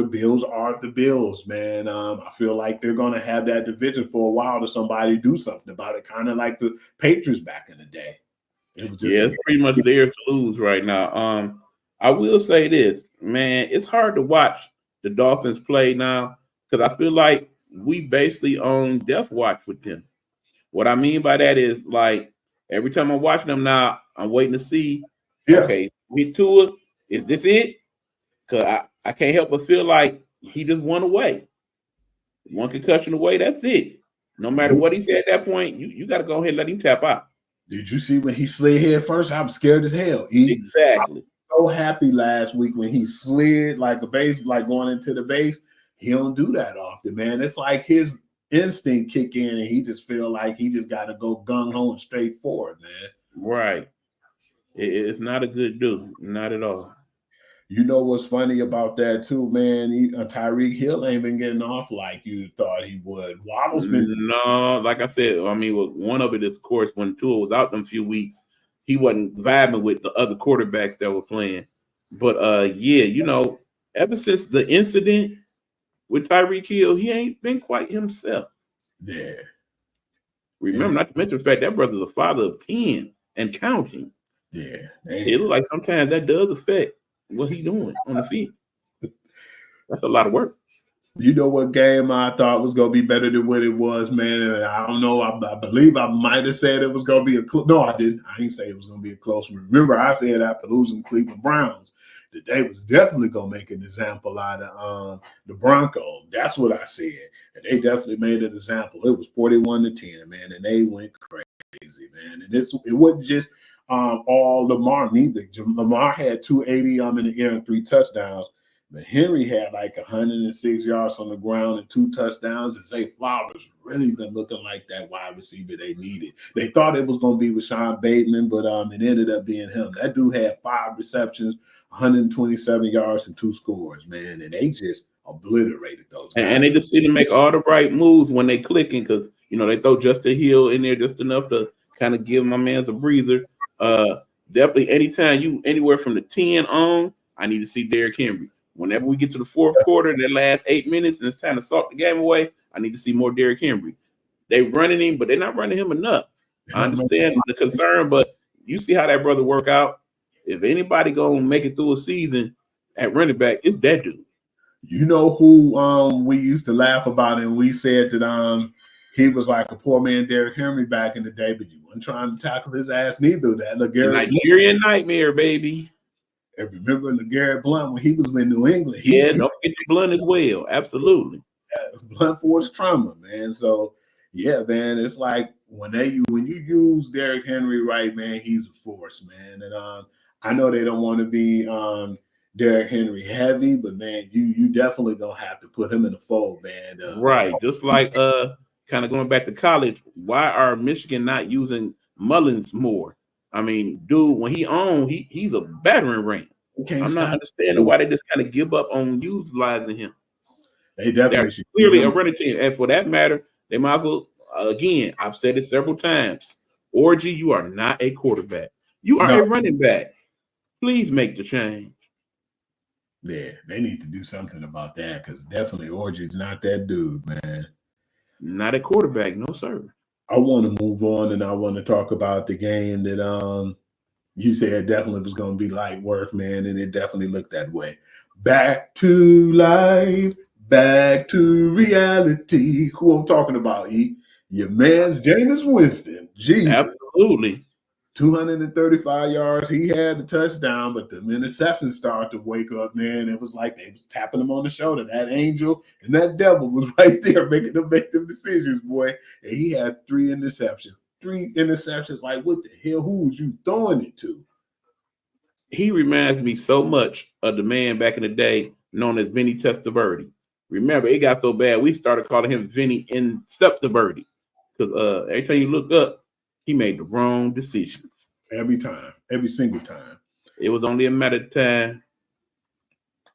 Bills are the Bills, man. I feel like they're going to have that division for a while to somebody do something about it, kind of like the Patriots back in the day. It's pretty much theirs to lose right now. I will say this, man, it's hard to watch the Dolphins play now because I feel like we basically on death watch with them. What I mean by that is like every time I'm watching them now, I'm waiting to see, okay, hit Tua, is this it? Because I can't help but feel like he just won away. One concussion away, that's it. No matter what he said at that point, you got to go ahead and let him tap out. Did you see when he slid head first? I'm scared as hell. Exactly. I was so happy last week when he slid like a base, like going into the base. He don't do that often, man. It's like his instinct kick in, and he just feel like he just got to go gung ho and straight forward, man. Right. It's not a good dude, not at all. You know what's funny about that too, man? Tyreek Hill ain't been getting off like you thought he would. Waddle's been like I said. I mean, one of it is, of course, when Tua was out them few weeks, he wasn't vibing with the other quarterbacks that were playing. But ever since the incident with Tyreek Hill, he ain't been quite himself. Yeah. Remember, not to mention the fact that brother's a father of 10 and counting. Yeah. It looks like sometimes that does affect what he's doing on the field. That's a lot of work. You know what game I thought was going to be better than what it was, man? And I don't know. I believe I might have said it was going to be no, I didn't. I didn't say it was going to be a close one. Remember, I said after losing Cleveland Browns that they was definitely going to make an example out of the Broncos. That's what I said. And they definitely made an example. It was 41-10, man, and they went crazy, man. And it wasn't just all Lamar neither. Lamar had 280 in the air and 3 touchdowns. But Henry had like 106 yards on the ground and 2 touchdowns. And Zay Flowers really been looking like that wide receiver they needed. They thought it was going to be Rashad Bateman, but it ended up being him. That dude had 5 receptions, 127 yards, and 2 scores, man. And they just obliterated those guys. And they just seem to make all the right moves when they clicking because, they throw Justin Hill in there just enough to kind of give my man a breather. Definitely anytime you anywhere from the 10 on, I need to see Derrick Henry. Whenever we get to the fourth quarter, that last 8 minutes, and it's time to salt the game away, I need to see more Derrick Henry. They running him, but they're not running him enough. I understand the concern, but you see how that brother work out. If anybody gonna make it through a season at running back, it's that dude. You know who we used to laugh about, and we said that he was like a poor man Derrick Henry back in the day, but you weren't trying to tackle his ass neither. That Nigerian nightmare, baby. And remember LeGarrette Blount when he was in New England. Don't forget Blount as well. Absolutely. Blount forced trauma, man. So yeah, man, it's like when you use Derrick Henry right, man, he's a force, man. And I know they don't want to be Derrick Henry heavy, but man, you definitely gonna have to put him in the fold, man. Right. Just like kind of going back to college, why are Michigan not using Mullins more? I mean, dude, when he's a battering ram. I'm not understanding why they just kind of give up on utilizing him. They definitely should. Clearly a running team. And for that matter, they might as well, again, I've said it several times. Orgy, you are not a quarterback. You are a running back. Please make the change. Yeah, they need to do something about that because definitely Orgy's not that dude, man. Not a quarterback, no sir. I want to move on and I want to talk about the game that you said definitely was going to be light work, man, and it definitely looked that way. Back to life, back to reality. Who I'm talking about, E? Your man's Jameis Winston. Jesus. Absolutely. 235 yards. He had the touchdown, but the interception started to wake up, man. It was like they was tapping him on the shoulder. That angel and that devil was right there making them make them decisions, boy. And he had 3 interceptions. 3 interceptions. Like, what the hell? Who was you throwing it to? He reminds me so much of the man back in the day known as Vinny Testaverde. Remember, it got so bad, we started calling him Vinny in Testaverde. Because every time you look up, he made the wrong decisions. Every time. Every single time. It was only a matter of time.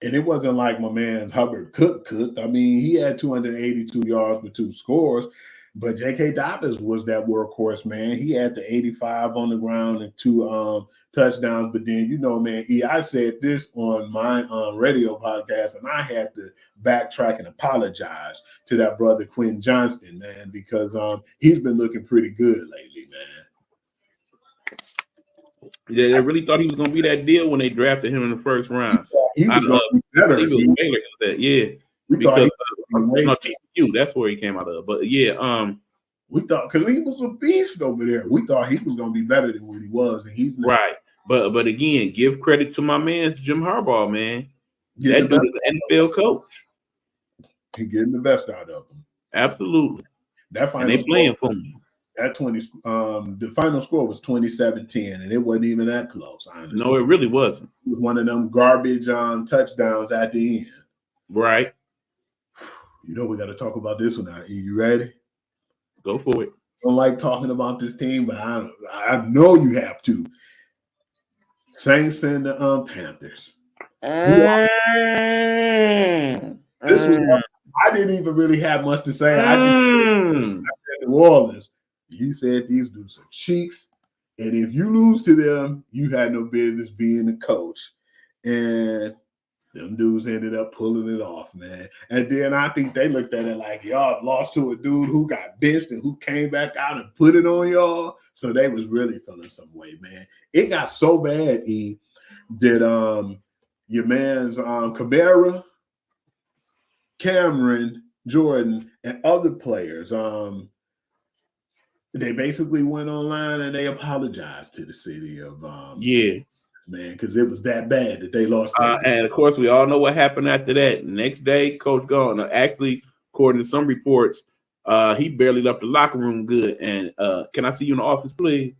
And it wasn't like my man Hubbard cooked. I mean, he had 282 yards with 2 scores. But J.K. Dobbins was that workhorse, man. He had the 85 on the ground and 2 touchdowns. But then, man, I said this on my radio podcast, and I had to backtrack and apologize to that brother Quinn Johnston, man, because he's been looking pretty good lately, man. Yeah, they really thought he was going to be that deal when they drafted him in the first round. He was going to be better. He was Baylor, yeah, because no TCU, that's where he came out of. But yeah, we thought because he was a beast over there. We thought he was going to be better than what he was, and he's not. Right. But again, give credit to my man Jim Harbaugh, man. That dude is an NFL coach. He's getting the best out of him. Absolutely. That final and they playing for me. That the final score was 27-10, and it wasn't even that close, honestly. No, it really wasn't. It was one of them garbage touchdowns at the end. Right. You know we got to talk about this one now. You ready? Go for it. I don't like talking about this team, but I know you have to. Saints and the Panthers. This was I didn't even really have much to say. I said New Orleans. You said these dudes are cheeks, and if you lose to them, you had no business being the coach. And them dudes ended up pulling it off, man. And then I think they looked at it like y'all lost to a dude who got benched and who came back out and put it on y'all. So they was really feeling some way, man. It got so bad, E, that your man's Cabrera, Cameron, Jordan, and other players, they basically went online and they apologized to the city of man, because it was that bad that they lost. And of course, we all know what happened after that. Next day, Coach gone. Actually, according to some reports, he barely left the locker room good. And can I see you in the office, please?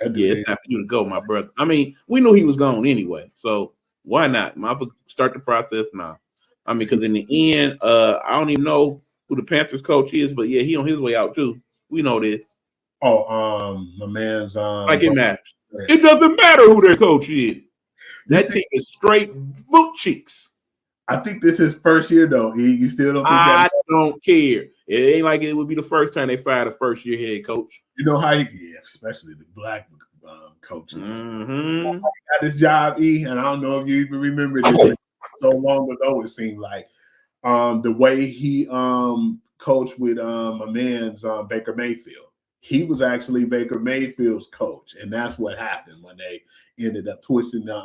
Yeah, it's time for you to go, my brother. I mean, we knew he was gone anyway, so why not? Might start the process now. I mean, because in the end, I don't even know who the Panthers coach is, but yeah, he on his way out too. We know this. Oh, my man's like it matters. It doesn't matter who their coach is. That team is straight boot cheeks. I think this is his first year though. You still don't think I don't care. It ain't like it would be the first time they fired a first year head coach. You know how especially the black coaches. He got this job, E, and I don't know if you even remember this so long ago. It seemed like the way he coached with my man's Baker Mayfield. He was actually Baker Mayfield's coach, and that's what happened when they ended up twisting the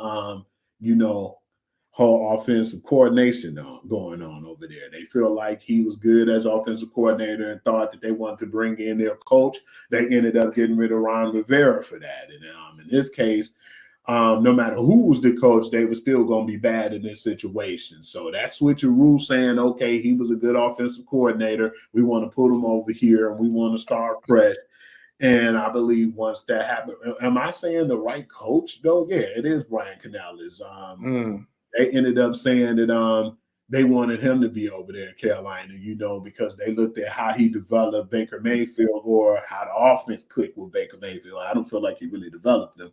whole offensive coordination going on over there. They feel like he was good as offensive coordinator and thought that they wanted to bring in their coach. They ended up getting rid of Ron Rivera for that. And in this case, no matter who was the coach, they were still going to be bad in this situation. So that switcheroo saying, okay, he was a good offensive coordinator. We want to put him over here and we want to start fresh. And I believe once that happened, am I saying the right coach though? Yeah, it is Brian Canales. They ended up saying that they wanted him to be over there in Carolina, because they looked at how he developed Baker Mayfield or how the offense clicked with Baker Mayfield. I don't feel like he really developed them.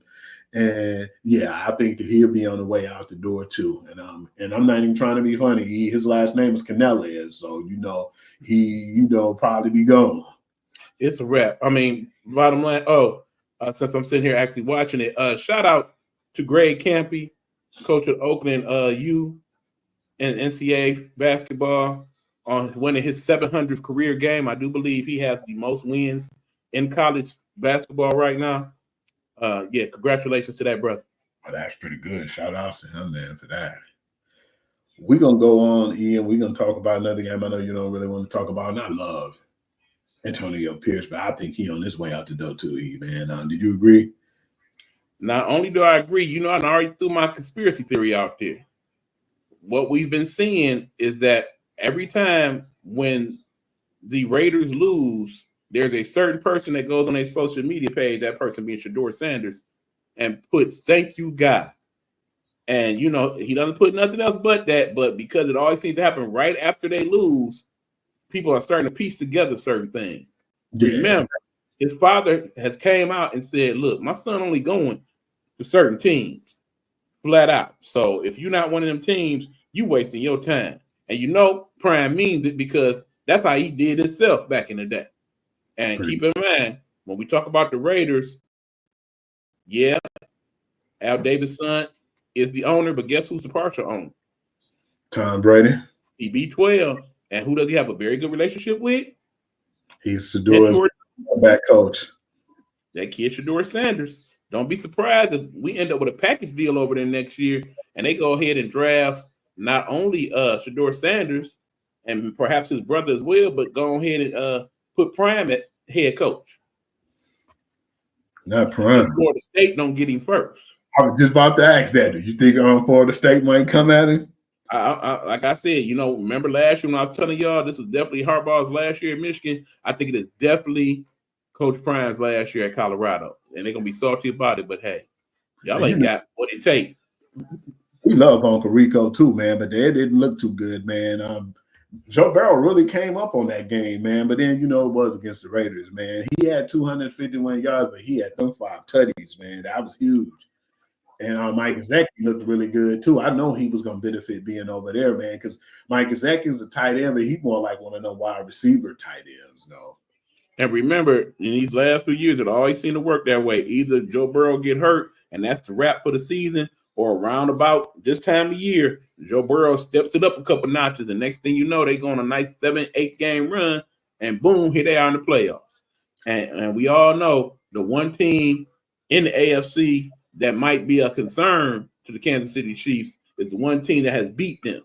And yeah, I think that he'll be on the way out the door too. And I'm not even trying to be funny. His last name is Canales, so he probably be gone. It's a wrap. I mean, bottom line. Since I'm sitting here actually watching it, shout out to Greg Campy, coach of Oakland U in NCAA basketball, on winning his 700th career game. I do believe he has the most wins in college basketball right now. Yeah, congratulations to that brother. Oh, that's pretty good. Shout out to him, man, for that. We're going to go on, Ian. We're going to talk about another game I know you don't really want to talk about, and I love Antonio Pierce, but I think he on his way out the door too, E, man. Did you agree? Not only do I agree, I already threw my conspiracy theory out there. What we've been seeing is that every time when the Raiders lose, there's a certain person that goes on a social media page, that person being Shedeur Sanders, and puts "thank you, God." And he doesn't put nothing else but that. But because it always seems to happen right after they lose, people are starting to piece together certain things. Yeah. Remember, his father has came out and said, "Look, my son only going to certain teams, flat out. So if you're not one of them teams, you wasting your time." And Prime means it because that's how he did himself back in the day. And keep in mind, when we talk about the Raiders, yeah, Al Davis' son is the owner, but guess who's the partial owner? Tom Brady. He B12. And who does he have a very good relationship with? He's Shedeur's back coach. That kid, Shedeur Sanders. don't be surprised if we end up with a package deal over there next year and they go ahead and draft not only Shedeur Sanders and perhaps his brother as well, but go ahead and put Prime at head coach. Not Prime. Florida State don't get him first. I was just about to ask that. Do you think Florida State might come at him? Like I said, remember last year when I was telling y'all this is definitely Harbaugh's last year at Michigan. I think it is definitely Coach Prime's last year at Colorado, and they're gonna be salty about it. But hey, y'all ain't got what it takes. We love Uncle Rico too, man, but they didn't look too good, man. Joe Burrow really came up on that game, man. But then, it was against the Raiders, man. He had 251 yards, but he had them 5 tutties, man. That was huge. And Mike Gesicki looked really good, too. I know he was going to benefit being over there, man, because Mike Gesicki is a tight end, but he's more like one of them wide receiver tight ends, though. And remember, in these last few years, it always seemed to work that way. Either Joe Burrow get hurt, and that's the wrap for the season, or around about this time of year, Joe Burrow steps it up a couple notches. The next thing you know, they go on a nice 7-8 game run, and boom, here they are in the playoffs. And we all know the one team in the AFC that might be a concern to the Kansas City Chiefs is the one team that has beat them.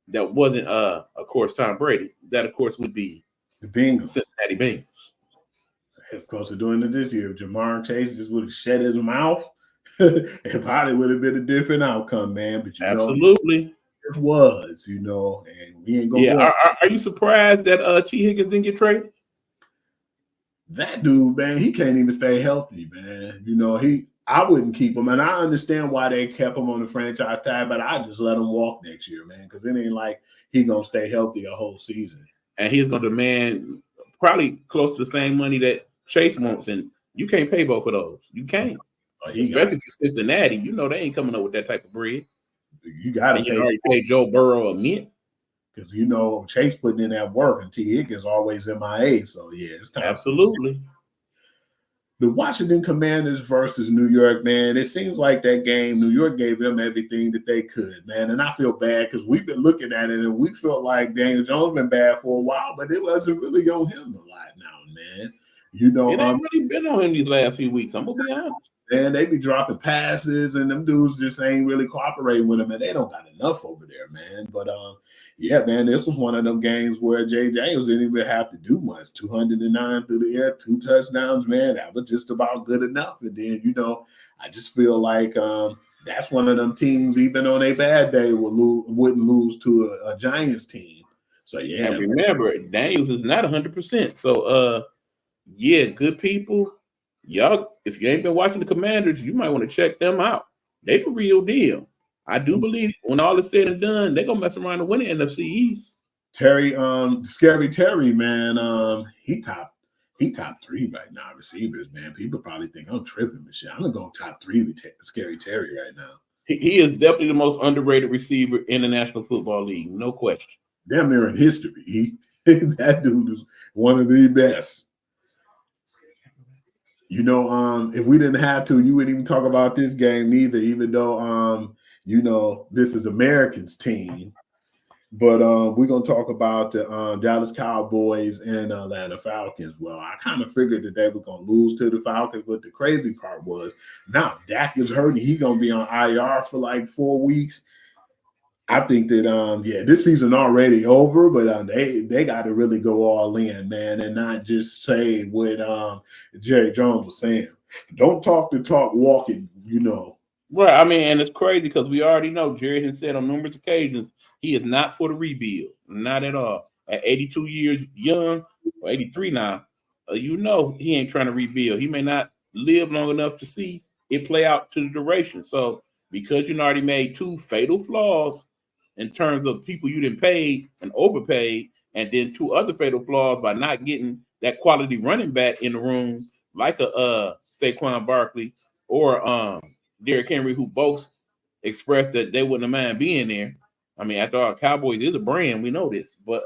That wasn't, of course, Tom Brady. That, of course, would be the Bengals, Cincinnati Bengals. As close to doing it this year, if Jamar Chase just would have shut his mouth, it probably would have been a different outcome, man. But absolutely, it was, and we ain't gonna. Yeah, are you surprised that T. Higgins didn't get traded? That dude, man, he can't even stay healthy, man. I wouldn't keep him, and I understand why they kept him on the franchise tag, but I just let him walk next year, man, because it ain't like he gonna stay healthy a whole season. And he's gonna demand probably close to the same money that Chase wants, and you can't pay both of those. You can't. Especially if you're Cincinnati, they ain't coming up with that type of bread. You got to already pay Joe Burrow a mint. Because, Chase putting in that work and T. Higgins always MIA. So, yeah, it's time. Absolutely. The Washington Commanders versus New York, man, it seems like that game, New York gave them everything that they could, man. And I feel bad because we've been looking at it and we felt like Daniel Jones been bad for a while, but it wasn't really on him a lot now, man. It ain't really been on him these last few weeks. I'm going to be honest. Man, they be dropping passes, and them dudes just ain't really cooperating with them, and they don't got enough over there, man. But yeah, man, this was one of them games where Jay Daniels didn't even have to do much. 209 through the air, 2 touchdowns, man. That was just about good enough. And then, I just feel like that's one of them teams, even on a bad day, wouldn't lose to a Giants team. So yeah. And remember, Daniels is not 100%. So yeah, good people. Y'all, if you ain't been watching the Commanders, you might want to check them out. They the real deal. I do believe when all is said and done, they're gonna mess around and win the NFC East. Terry, Scary Terry, man, he top 3 right now, receivers, man. People probably think I'm tripping, Michelle. I'm gonna go top 3 with Scary Terry right now. He is definitely the most underrated receiver in the National Football League, no question. Damn near in history. That dude is one of the best. If we didn't have to, you wouldn't even talk about this game neither, even though, this is Americans' team. But we're going to talk about the Dallas Cowboys and Atlanta Falcons. Well, I kind of figured that they were going to lose to the Falcons, but the crazy part was now Dak is hurting. He's going to be on IR for like 4 weeks. I think that, this season already over, but they got to really go all in, man, and not just say what Jerry Jones was saying. Don't talk the talk, walk it, Right. I mean, and it's crazy because we already know Jerry has said on numerous occasions he is not for the rebuild, not at all. At 82 years young, or 83 now, he ain't trying to rebuild. He may not live long enough to see it play out to the duration. So because you already made 2 fatal flaws in terms of people you didn't pay and overpaid, and then 2 other fatal flaws by not getting that quality running back in the room, like a Saquon Barkley or Derrick Henry, who both expressed that they wouldn't mind being there. I mean, after all, Cowboys is a brand, we know this, but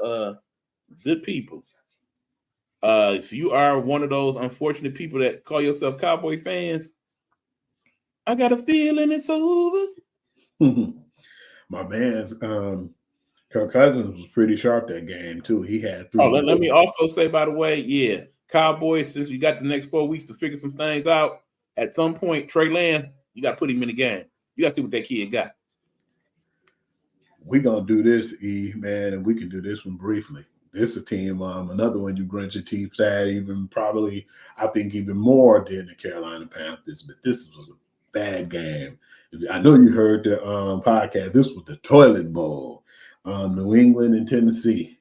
good people. If you are one of those unfortunate people that call yourself Cowboy fans, I got a feeling it's over. My man's Kirk Cousins was pretty sharp that game too. He had 3. Let me also say, by the way, yeah, Cowboys, since you got the next 4 weeks to figure some things out, at some point, Trey Lance, you got to put him in the game. You got to see what that kid got. We're going to do this, E, man, and we can do this one briefly. This is a team, another one you grit your teeth at, even probably, I think, even more than the Carolina Panthers. But this was a bad game. I know you heard the podcast. This was the Toilet Bowl, New England and Tennessee.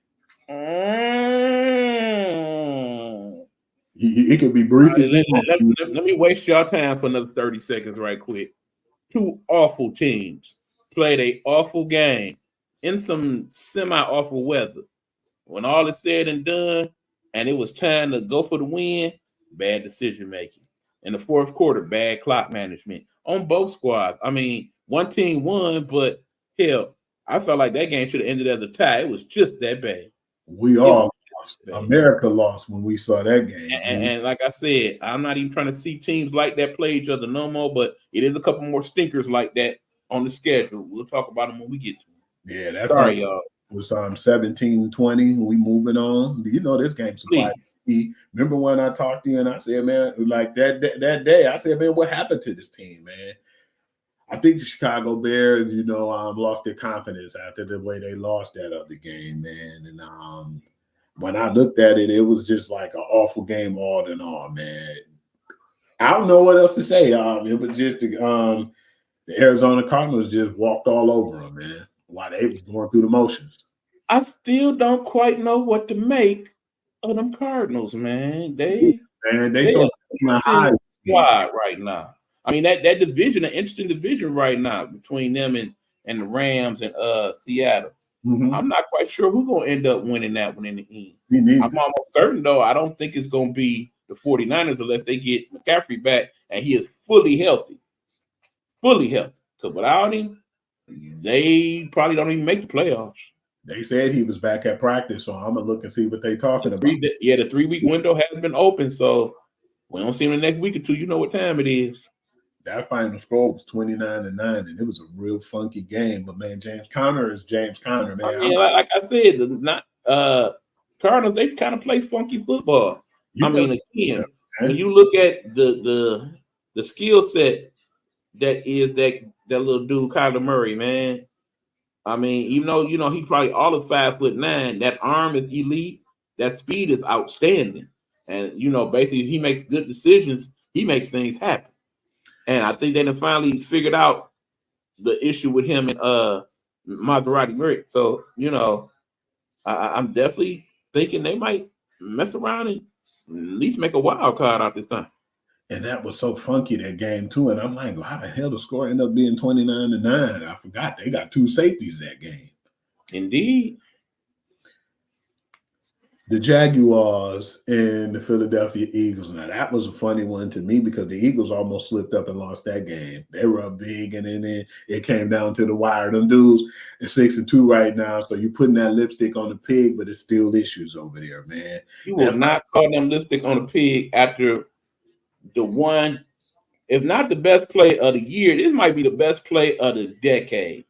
It could be brief. Let me waste y'all time for another 30 seconds right quick. Two awful teams played a awful game in some semi-awful weather. When all is said and done, and it was time to go for the win, bad decision making. In the fourth quarter, bad clock management on both squads. I mean, one team won, but hell, I felt like that game should have ended as a tie. It was just that bad. We all lost. America lost when we saw that game. And like I said, I'm not even trying to see teams like that play each other no more, but it is a couple more stinkers like that on the schedule. We'll talk about them when we get to them. Yeah, that's sorry, y'all. Was 17-20. We moving on. You know this game's surprising. Remember when I talked to you and I said, man, like that day, I said, man, what happened to this team, man? I think the Chicago Bears, lost their confidence after the way they lost that other game, man. And when I looked at it, it was just like an awful game all in all, man. I don't know what else to say. It was just the Arizona Cardinals just walked all over them, man. While they was going through the motions. I still don't quite know what to make of them Cardinals, man. They so squad right now. I mean, that division, an interesting division right now between them and the Rams and Seattle. Mm-hmm. I'm not quite sure who's going to end up winning that one in the end. I'm almost certain, though, I don't think it's going to be the 49ers unless they get McCaffrey back and he is fully healthy. Fully healthy. Because without him, they probably don't even make the playoffs. They said he was back at practice, so I'm going to look and see what they're talking about. The 3-week window hasn't been open, so we don't see him in the next week or two. You know what time it is. That final score was 29-9, and it was a real funky game. But, man, James Conner is James Conner, man. I mean, like I said, Cardinals, they kind of play funky football. Again, when you look at the skill set that is that little dude, Kyler Murray, man. I mean, even though, he's probably all of 5'9", that arm is elite. That speed is outstanding. And, basically he makes good decisions. He makes things happen. And I think they done finally figured out the issue with him and Maserati Murray. So, I'm definitely thinking they might mess around and at least make a wild card out this time. And that was so funky, that game, too. And I'm like, well, how the hell the score ended up being 29-9? I forgot. They got two safeties that game. Indeed. The Jaguars and the Philadelphia Eagles. Now, that was a funny one to me because the Eagles almost slipped up and lost that game. They were up big, and then it came down to the wire. Them dudes are 6-2 right now, so you're putting that lipstick on the pig, but it's still issues over there, man. You will not call them lipstick on the pig after the one, if not the best play of the year, this might be the best play of the decade.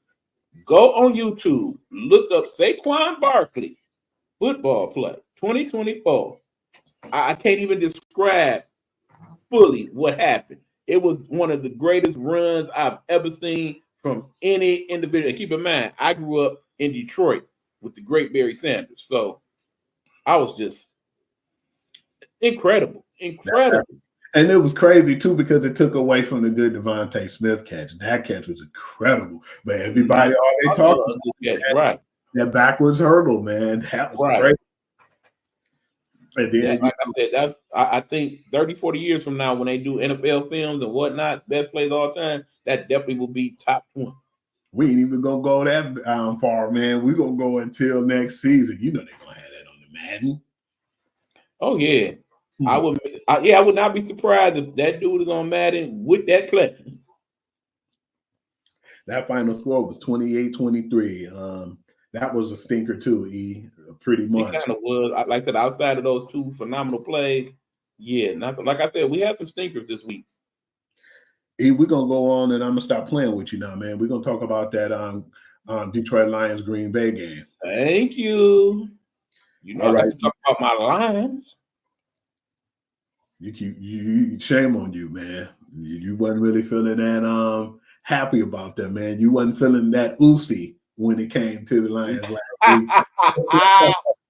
Go on YouTube, look up Saquon Barkley football play 2024. I can't even describe fully what happened. It was one of the greatest runs I've ever seen from any individual. And keep in mind, I grew up in Detroit with the great Barry Sanders. So I was just incredible. And it was crazy, too, because it took away from the good Devontae Smith catch. That catch was incredible. But everybody, all they talk about that backwards hurdle, man. That was great. And then, like I said, I think 30, 40 years from now, when they do NFL films and whatnot, best plays all the time, that definitely will be top 1. We ain't even going to go that far, man. We're going to go until next season. You know they're going to have that on the Madden. Oh, yeah. I would not be surprised if that dude is on Madden with that play. That final score was 28-23. That was a stinker too, pretty much. It kind of was. Like I said, outside of those two phenomenal plays, like I said, we had some stinkers this week. We're going to go on, and I'm going to stop playing with you now, man. We're going to talk about that Detroit Lions Green Bay game. Thank you. I like to talk about my Lions. You shame on you, man. You wasn't really feeling that happy about that, man. You wasn't feeling that oozy when it came to the Lions last week.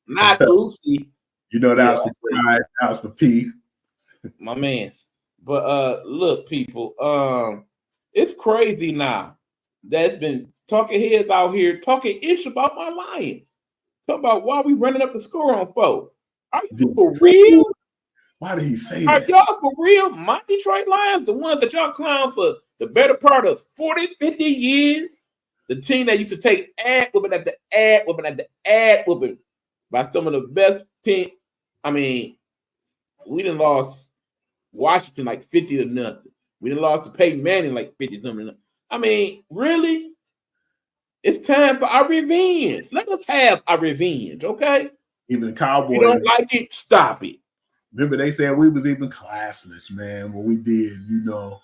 Not Lucy. You know, that was for pride, that was for P. My man's. But look, people, it's crazy now. That's been talking heads out here talking ish about my Lions. Talk about why we running up the score on folks. Are you for real? Why did he say Are that? y'all for real? My Detroit Lions, the ones that y'all clown for the better part of 40, 50 years. The team that used to take ad whooping at the ad whooping at the ad whooping by some of the best team. I mean, we done lost Washington like 50-0. We done lost to Peyton Manning like 50-something. I mean, really? It's time for our revenge. Let us have our revenge, okay? Even the Cowboys. If you don't like it, stop it. Remember, they said we was even classless, man. What we did, you know.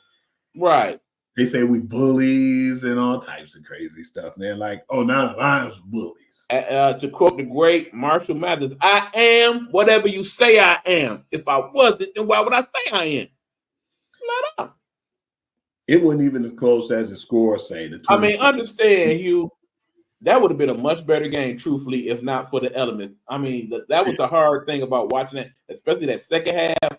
Right. They say we bullies and all types of crazy stuff, man. Like, oh, now the Lions are bullies. To quote the great Marshall Mathers, I am whatever you say I am. If I wasn't, then why would I say I am? Let up. It wasn't even as close as the score say. I mean, understand, Hugh, that would have been a much better game, truthfully, if not for the elements. I mean, that was the hard thing about watching it, especially that second half.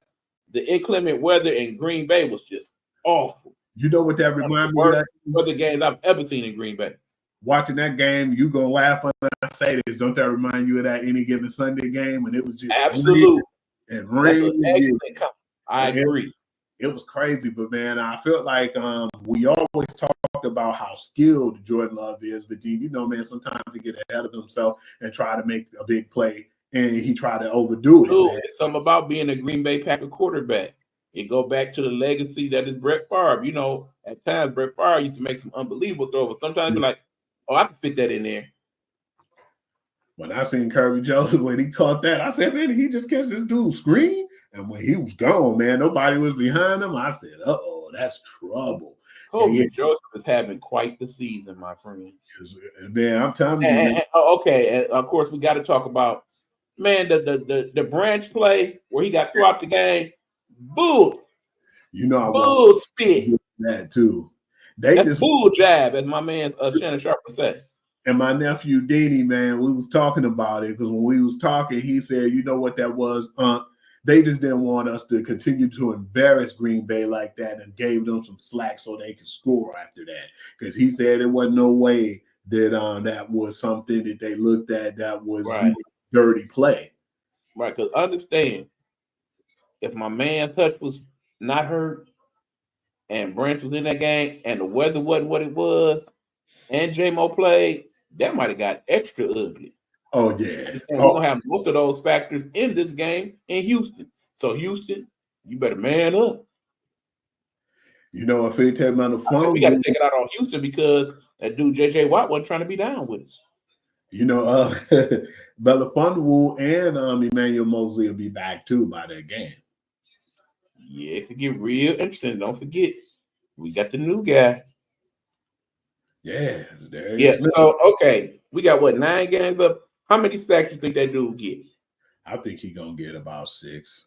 The inclement weather in Green Bay was just awful. You know what that reminded me of? Worst weather games I've ever seen in Green Bay. Watching that game, you gonna laugh when I say this. Don't that remind you of that Any Given Sunday game when it was just absolutely and rain? I agree. It was crazy, but man, I felt like we always talked about how skilled Jordan Love is, but you know, man, sometimes he get ahead of himself and try to make a big play, and he tried to overdo it. Ooh, it's something about being a Green Bay Packer quarterback. It go back to the legacy that is Brett Favre. You know, at times Brett Favre used to make some unbelievable throws. Sometimes you're like, oh, I can fit that in there. When I seen Kirby Jones, when he caught that, I said, man, he just catch this dude screen. And when he was gone, man, nobody was behind him. I said, uh-oh, that's trouble. Kobe Joseph is having quite the season, my friend. Man, I'm telling you. And of course, we got to talk about, man, the branch play where he got throughout the game. Bull. You know, I bull spit. That too. That's just bull jab, as my man Shannon Sharp would say. And my nephew Dini, man, we was talking about it because when we was talking, he said, you know what that was, they just didn't want us to continue to embarrass Green Bay like that and gave them some slack so they could score after that. Because he said there wasn't no way that that was something that they looked at that was dirty play. Right, because understand, if my man Hutch was not hurt and Branch was in that game and the weather wasn't what it was and J-Mo played, that might have got extra ugly. Oh, yeah. We're going to have most of those factors in this game in Houston. So, Houston, you better man up. You know, if they tell me on the phone, we got to take it out on Houston because that dude J.J. Watt wasn't trying to be down with us. You know, Belafonwu and Emmanuel Mosley will be back too by that game. Yeah, it could get real interesting. Don't forget, we got the new guy. Yeah. So, okay, we got what, 9 games up? How many sacks do you think that dude will get? I think he's going to get about 6,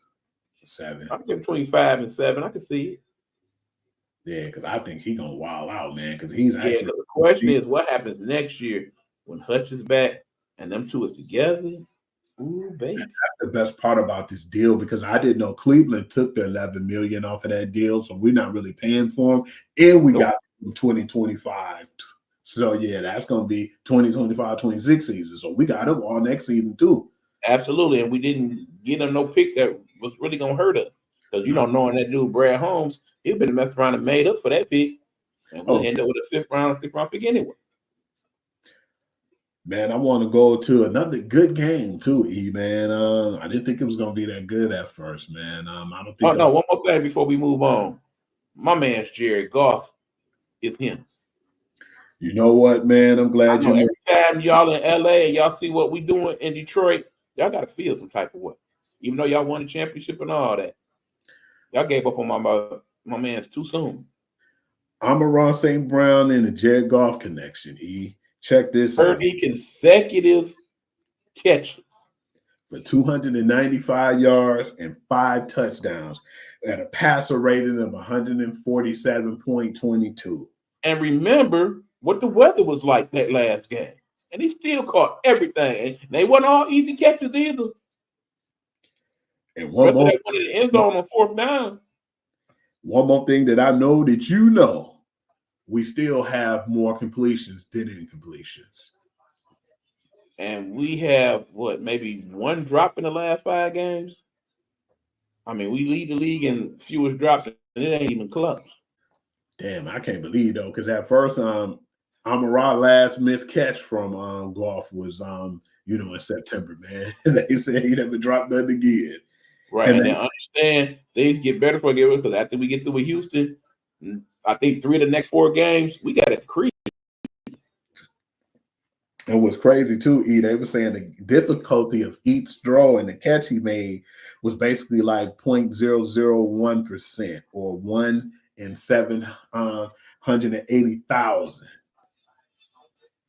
7. I think between 5 and 7. I can see it. Yeah, because I think he's going to wild out, man, because he's actually. The question is what happens next year when Hutch is back and them two is together? Ooh, baby. That's the best part about this deal because I didn't know Cleveland took the $11 million off of that deal, so we're not really paying for him. And we got 2025. So, yeah, that's going to be 2025, 26 season. So we got him all next season, too. Absolutely. And we didn't get him no pick that was really going to hurt us. Because, you know, knowing that dude, Brad Holmes, he'd been messed around and made up for that pick. And we'll end up with a 5th round pick anyway. Man, I want to go to another good game, too, E, man. I didn't think it was going to be that good at first, man. I don't think. One more thing before we move on. My man's Jared Goff is him. You know what, man? I'm glad you. Every time y'all in LA and y'all see what we doing in Detroit, y'all got to feel some type of way. Even though y'all won the championship and all that. Y'all gave up on my man's too soon. I'm a Ron St. Brown and the Jared Goff connection, E. Check this out. 30 consecutive catches. for 295 yards and 5 touchdowns at a passer rating of 147.22. And remember what the weather was like that last game. And he still caught everything. And they weren't all easy catches either. And especially that one in the end zone on 4th down. One more thing that I know that you know, we still have more completions than incompletions. And we have, maybe one drop in the last 5 games? I mean, we lead the league in fewest drops, and it ain't even close. Damn, I can't believe, though, because at first, Amon-Ra last missed catch from golf was, in September, man. They said he never dropped nothing again. Right, and then understand things get better for Gilbert because after we get through with Houston, I think 3 of the next 4 games, we got to creep. And what's crazy too, they were saying the difficulty of each throw and the catch he made was basically like 0.001% or 1 in 780,000.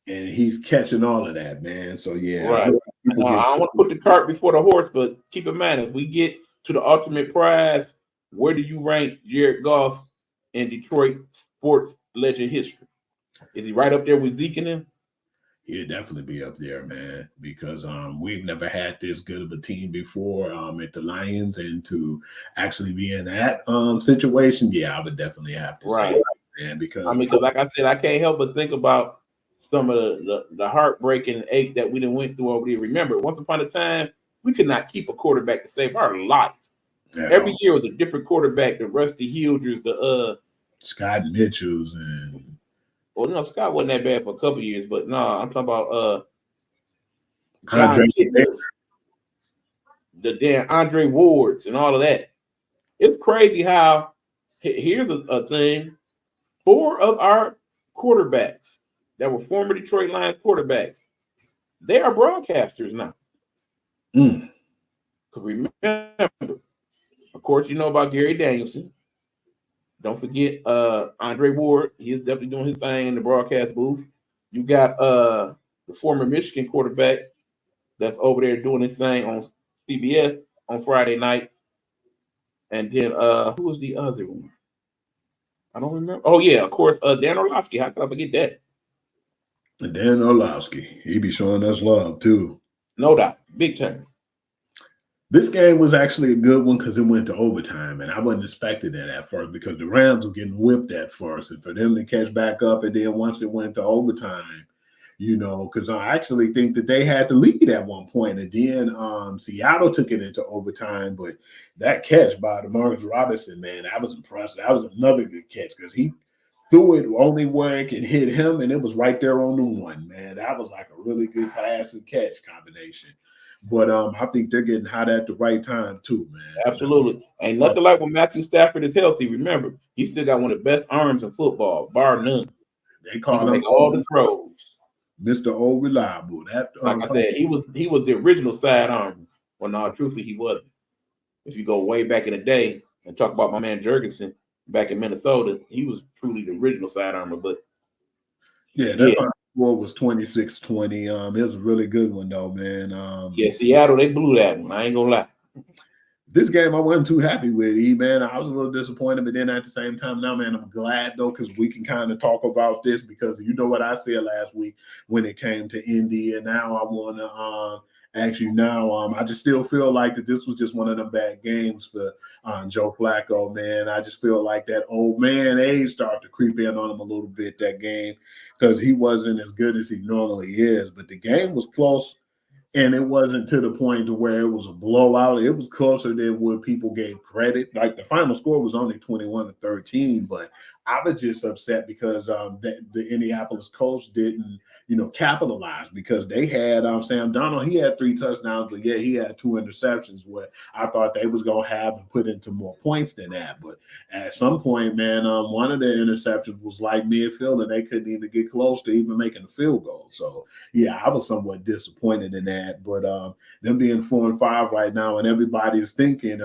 And he's catching all of that, man. So yeah, right. I don't want to put the cart before the horse, but keep in mind if we get to the ultimate prize, where do you rank Jared Goff in Detroit sports legend history? Is he right up there with Zeke and him? He'd definitely be up there, man, because we've never had this good of a team before at the Lions, and to actually be in that situation, yeah, I would definitely have to say that, man, because like I said, I can't help but think about some of the heartbreaking ache that we done went through over there. Remember, once upon a time, we could not keep a quarterback to save our life. Every year was a different quarterback. The Rusty Hilders, the Scott Mitchells, and Scott wasn't that bad for a couple years, but no, I'm talking about John the damn Andre Wards and all of that. It's crazy how here's a thing: 4 of our quarterbacks that were former Detroit Lions quarterbacks, they are broadcasters now. Because remember, of course, you know about Gary Danielson. Don't forget Andre Ward. He is definitely doing his thing in the broadcast booth. You got the former Michigan quarterback that's over there doing his thing on CBS on Friday night. And then who was the other one? I don't remember. Oh, yeah, of course, Dan Orlovsky. How could I forget that? Dan Orlovsky. He be showing us love, too. No doubt. Big time. This game was actually a good one because it went to overtime, and I wasn't expecting that at first because the Rams were getting whipped at first, and for them to catch back up, and then once it went to overtime, because I actually think that they had the lead at one point, and then Seattle took it into overtime, but that catch by DeMarcus Robinson, man, I was impressed. That was another good catch because he threw it only where it could hit him, and it was right there on the one, man. That was like a really good pass and catch combination. But I think they're getting hot at the right time too, man. Absolutely. Ain't nothing like when Matthew Stafford is healthy. Remember, he still got one of the best arms in football, bar none. They call him make all the throws. Mr. Old Reliable. That like I said, he was the original sidearm. Well, no, truthfully, he wasn't. If you go way back in the day and talk about my man Jurgensen back in Minnesota, he was truly the original sidearmer. But that score was 26-20. It was a really good one though, man. Seattle, they blew that one. I ain't gonna lie. This game I wasn't too happy with, man. I was a little disappointed, but then at the same time, now, man, I'm glad though, because we can kind of talk about this because you know what I said last week when it came to Indy, and now I want to ask you now. I just still feel like that this was just one of them bad games for Joe Flacco, man. I just feel like that old man age started to creep in on him a little bit that game because he wasn't as good as he normally is. But the game was close. And it wasn't to the point to where it was a blowout. It was closer than what people gave credit. Like the final score was only 21-13, but I was just upset because the Indianapolis Colts didn't, capitalize because they had Sam Darnold. He had 3 touchdowns, but he had 2 interceptions where I thought they was going to have and put into more points than that. But at some point, man, one of the interceptions was like midfield, and they couldn't even get close to even making a field goal. So, I was somewhat disappointed in that. But them being 4-5 right now, and everybody's thinking,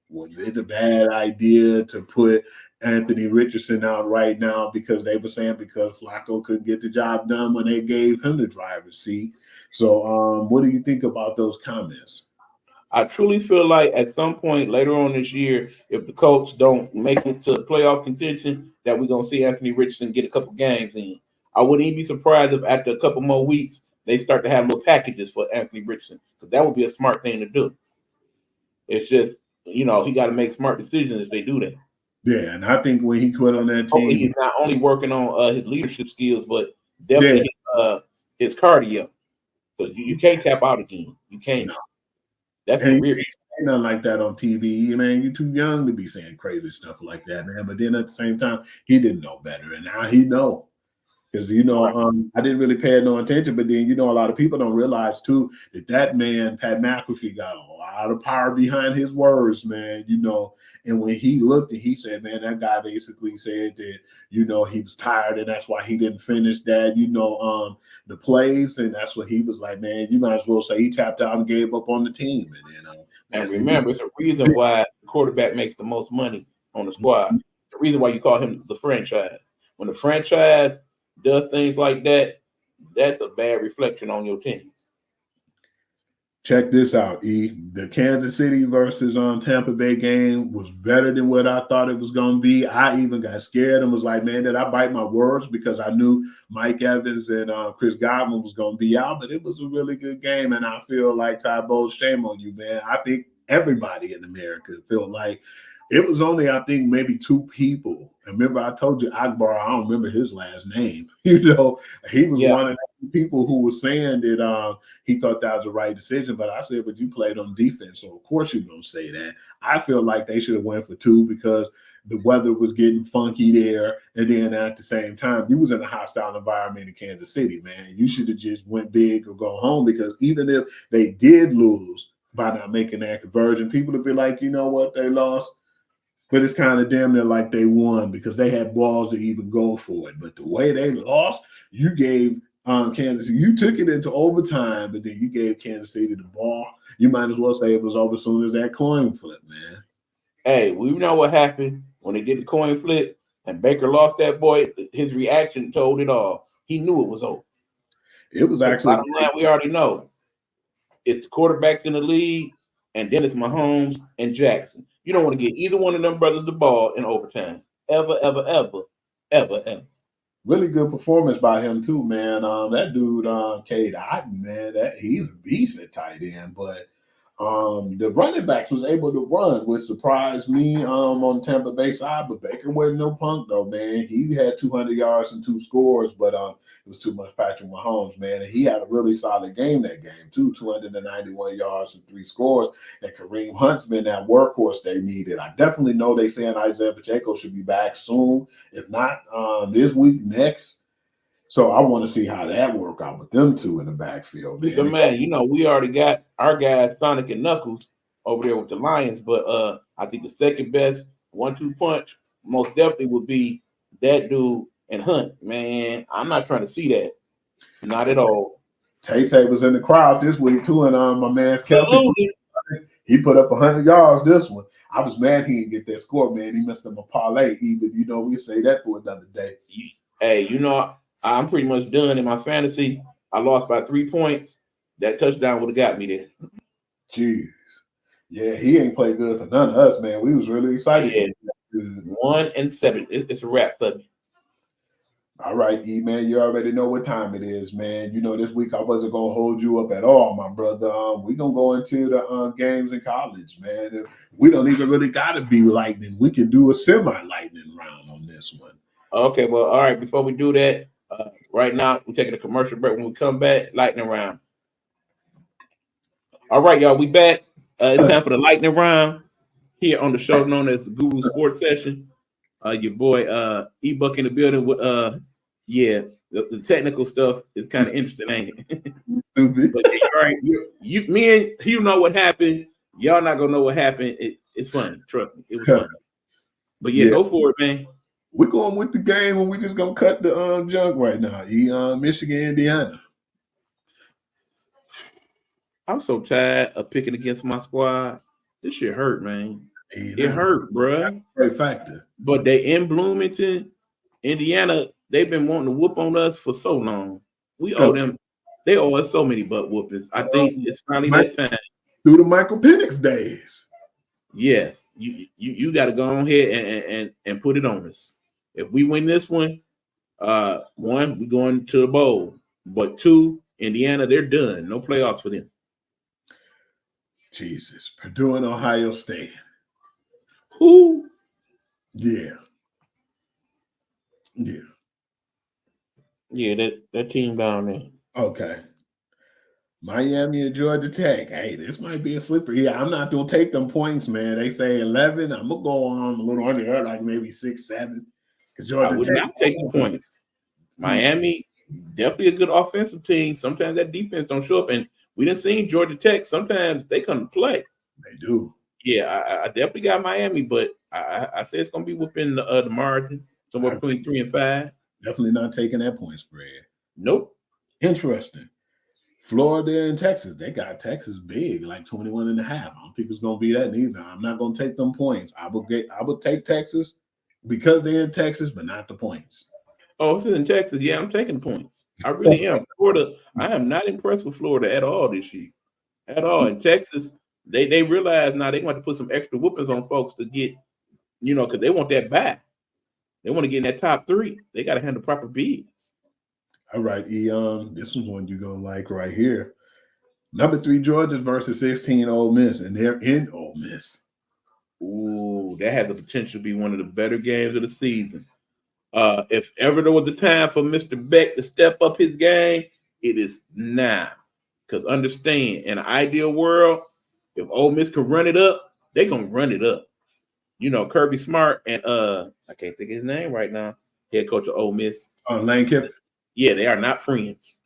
was it a bad idea to put Anthony Richardson out right now because they were saying because Flacco couldn't get the job done when they gave him the driver's seat. So what do you think about those comments? I truly feel like at some point later on this year, if the Colts don't make it to playoff contention, that we're gonna see Anthony Richardson get a couple games in. I wouldn't even be surprised if after a couple more weeks they start to have little packages for Anthony Richardson. So that would be a smart thing to do. It's just, he got to make smart decisions if they do that. Yeah, and I think when he quit on that Hopefully team, he's not only working on his leadership skills, but definitely his cardio. Because you can't tap out again. You can't. No. That's the real. Ain't nothing like that on TV, man. You're too young to be saying crazy stuff like that, man. But then at the same time, he didn't know better, and now he know. Because I didn't really pay no attention, but then a lot of people don't realize too that man Pat McAfee got a lot of power behind his words, man. And when he looked and he said, man, that guy basically said that he was tired and that's why he didn't finish that the plays, and that's what he was like, man. You might as well say he tapped out and gave up on the team, and remember, it's a reason why the quarterback makes the most money on the squad. The reason why you call him the franchise. When the franchise does things like that, that's a bad reflection on your team. Check this out, E. The Kansas City versus Tampa Bay game was better than what I thought it was going to be. I even got scared and was like, man, did I bite my words? Because I knew Mike Evans and Chris Godwin was going to be out, but it was a really good game. And I feel like, Ty Bowles, shame on you, man. I think everybody in America felt like it was only, I think, maybe two people. Remember, I told you Akbar, I don't remember his last name. He was one of the people who was saying that he thought that was the right decision. But I said, but you played on defense, so of course you're going to say that. I feel like they should have went for two because the weather was getting funky there. And then at the same time, you was in a hostile environment in Kansas City, man. You should have just went big or go home, because even if they did lose by not making that conversion, people would be like, you know what, they lost. But it's kind of damn near like they won because they had balls to even go for it. But the way they lost, you gave Kansas City, you took it into overtime, but then you gave Kansas City the ball. You might as well say it was over as soon as that coin flip, man. Hey, we know what happened when they did the coin flip and Baker lost that boy. His reaction told it all. He knew it was over. It was actually bottom line, we already know. It's the quarterbacks in the league, and then it's Mahomes and Jackson. You don't want to get either one of them brothers the ball in overtime. Ever, ever, ever, ever, ever. Really good performance by him too, man. That dude, Cade Otton, man, he's a beast at tight end. But the running backs was able to run, which surprised me on Tampa Bay side. But Baker wasn't no punk though, man. He had 200 yards and 2 scores, but it was too much Patrick Mahomes, man. And he had a really solid game that game too, 291 yards and 3 scores. And Kareem Hunt's been that workhorse they needed. I definitely know they saying Isaiah Pacheco should be back soon, if not this week, next. So I want to see how that work out with them two in the backfield, man. Man, we already got our guys Sonic and Knuckles over there with the Lions, but I think the second best 1-2 punch most definitely would be that dude and Hunt. Man, I'm not trying to see that. Not at all. Tay was in the crowd this week too, and my man Kelsey, he put up 100 yards this one. I was mad he didn't get that score, man. He messed up a parlay. Even we say that for another day. Hey, I'm pretty much done in my fantasy. I lost by 3 points. That touchdown would have got me there. Jeez. Yeah, he ain't played good for none of us, man. We was really excited. Yeah. 1-7. It's a wrap for me. All right, E, man, you already know what time it is, man. This week I wasn't going to hold you up at all, my brother. We're going to go into the games in college, man. We don't even really got to be lightning. We can do a semi-lightning round on this one. Okay, well, all right. Before we do that, right now, we're taking a commercial break. When we come back, lightning round. All right, y'all, we back. It's time for the lightning round here on the show known as the Guru Sports Session. Your boy E-Buck in the building with the technical stuff is kind of interesting, ain't it? But all right, me and you know what happened. Y'all not gonna know what happened. It's funny, trust me. It was funny. But yeah, go for it, man. We're going with the game, and we're just gonna cut the junk right now. Michigan, Indiana. I'm so tired of picking against my squad. This shit hurt, man. It hurt, bro. Great factor. But they in Bloomington, Indiana. They've been wanting to whoop on us for so long. We owe them. They owe us so many butt whoopings. I think it's finally that time. through the Michael Penix days. Yes, you got to go on here and put it on us. If we win this one, one, we're going to the bowl. But two, Indiana, they're done. No playoffs for them. Jesus, Purdue and Ohio State. Who? Yeah. Yeah, that team down there. Okay. Miami and Georgia Tech. Hey, this might be a slippery. Yeah, I'm not gonna take them points, man. They say 11. I'm gonna go on a little under there, like maybe 6, 7. I would not take the points. Miami, definitely a good offensive team. Sometimes that defense don't show up, and we didn't see Georgia Tech. Sometimes they come to play. They do. Yeah, I definitely got Miami, but I say it's gonna be within the margin, somewhere between 3 and 5. Definitely not taking that point spread. Nope. Interesting. Florida and Texas, they got Texas big, like 21.5. I don't think it's gonna be that neither. I'm not gonna take them points. I would take Texas because they're in Texas, but not the points. Oh, it's in Texas. Yeah, I'm taking points. I really am. Florida, I am not impressed with Florida at all this year. At all. In Texas, they realize now they want to put some extra whoopings on folks to get, because they want that back. They want to get in that top 3. They got to handle proper bids. All right, this is one you're gonna like right here. Number 3 Georgia versus 16 Ole Miss, and they're in Ole Miss. Ooh, that has the potential to be one of the better games of the season. If ever there was a time for Mr. Beck to step up his game, it is now. Because understand, in an ideal world, if Ole Miss can run it up, they're gonna run it up. Kirby Smart and I can't think of his name right now. Head coach of Ole Miss. Lane Kiffin. Yeah, they are not friends.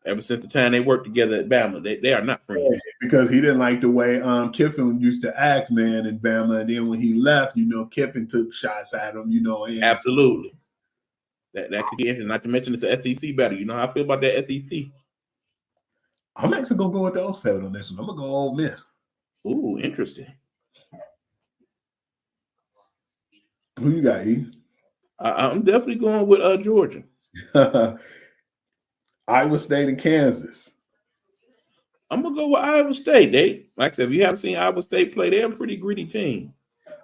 Ever since the time they worked together at Bama, they are not friends. Yeah, because he didn't like the way Kiffin used to act, man, in Bama. And then when he left, Kiffin took shots at him, and absolutely. That could get interesting. Not to mention it's an SEC battle. You know how I feel about that SEC. I'm actually gonna go with the 07 on this one. I'm gonna go Ole Miss. Ooh, interesting. Who you got, E? I'm definitely going with Georgia. Iowa State and Kansas. I'm gonna go with Iowa State. Like I said, if you haven't seen Iowa State play, they're a pretty gritty team.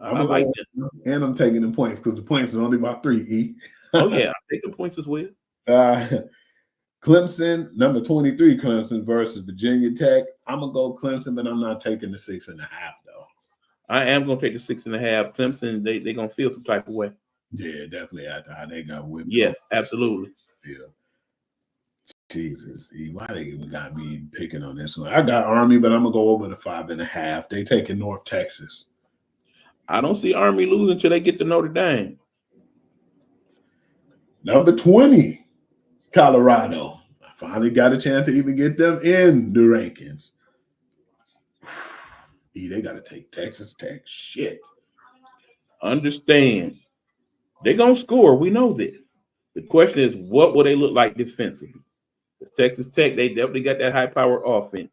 I like them. And I'm taking the points because the points is only about 3, E. Oh, yeah, I'm taking points as well. Clemson, number 23, Clemson versus Virginia Tech. I'm gonna go Clemson, but I'm not taking the 6.5 though. I am gonna take the 6.5. Clemson, they're gonna feel some type of way. Yeah, definitely after how they got whipped. Yes, absolutely. Yeah. Jesus, why they even got me picking on this one? I got Army, but I'm gonna go over the 5.5. They taking North Texas. I don't see Army losing until they get to Notre Dame. Number 20, Colorado. I finally got a chance to even get them in the rankings. They got to take Texas Tech. Shit. Understand. They're going to score. We know that. The question is, what will they look like defensively? Texas Tech, they definitely got that high-powered offense.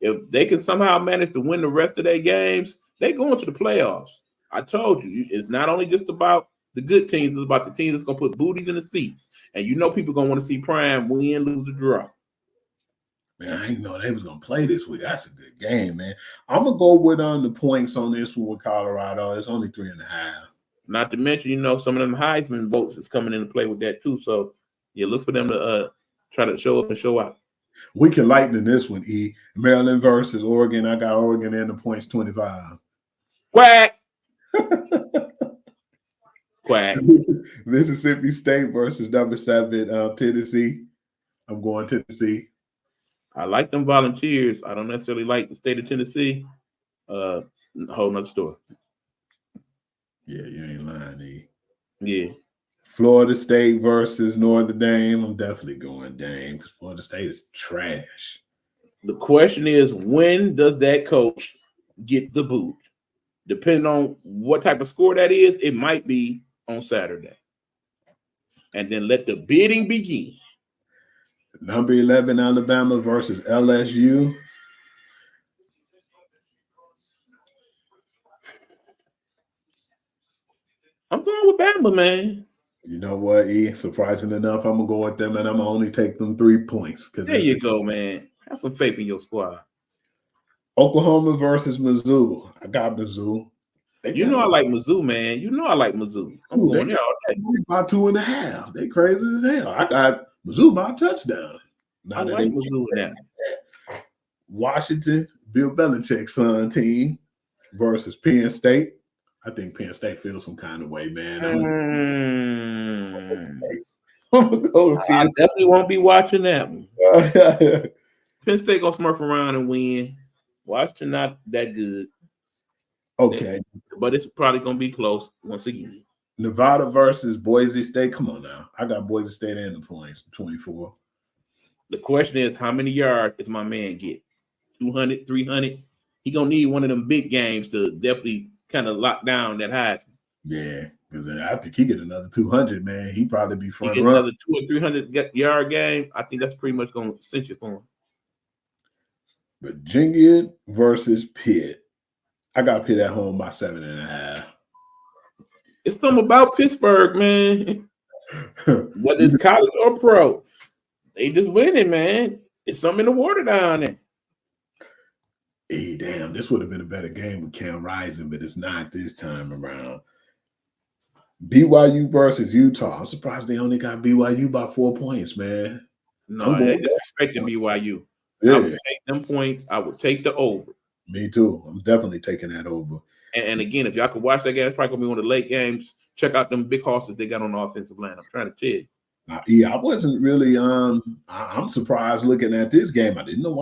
If they can somehow manage to win the rest of their games, they go into the playoffs. I told you, it's not only just about the good teams, it's about the teams that's going to put booties in the seats. And people going to want to see Prime win, lose, or draw. Man, I didn't know they was going to play this week. That's a good game, man. I'm going to go with the points on this one with Colorado. It's only 3.5. Not to mention, some of them Heisman votes is coming into play with that too. So, look for them to try to show up and show out. We can lighten this one, E. Maryland versus Oregon. I got Oregon in the points 25. Quack. Quack. Mississippi State versus number 7, Tennessee. I'm going Tennessee. I like them Volunteers. I don't necessarily like the state of Tennessee. Whole nother story. Yeah, you ain't lying, E. Yeah. Florida State versus Notre Dame. I'm definitely going Dame because Florida State is trash. The question is, when does that coach get the boot? Depending on what type of score that is, it might be on Saturday. And then let the bidding begin. Number 11, Alabama versus LSU. I'm going with Bama, man. You know what, E? Surprising enough, I'm going to go with them, and I'm going to only take them 3 points. There you go, man. Have some faith in your squad. Oklahoma versus Mizzou. I got Mizzou. You know I like Mizzou, man. You know I like Mizzou. I'm going there all day. By 2.5. They crazy as hell. I got Mizzou by a touchdown. I like Mizzou now. Washington, Bill Belichick's son team versus Penn State. I think Penn State feels some kind of way, man. I definitely won't be watching that one. Penn State gonna smurf around and win. Washington not that good. Okay. But it's probably gonna be close once again. Nevada versus Boise State. Come on now. I got Boise State and the points, 24. The question is, how many yards does my man get? 200, 300? He gonna need one of them big games to definitely kind of lock down that Heisman. Yeah, because I think he get another 200, man. He probably be front run. Another 200 or 300 yard game. I think that's pretty much gonna cinch it for him. Virginia versus Pitt. I got Pitt at home by 7.5. It's something about Pittsburgh, man. Whether it's college or pro, they just winning, man. It's something in the water down there. Hey, damn, this would have been a better game with Cam Rising, but it's not this time around. BYU versus Utah. I'm surprised they only got BYU by 4 points, man. No, they disrespecting BYU. Yeah. I would take them points. I would take the over. Me too. I'm definitely taking that over. And again, if y'all could watch that game, it's probably gonna be one of the late games. Check out them big horses they got on the offensive line. I'm trying to tell you. Yeah, I wasn't really I'm surprised looking at this game. I didn't know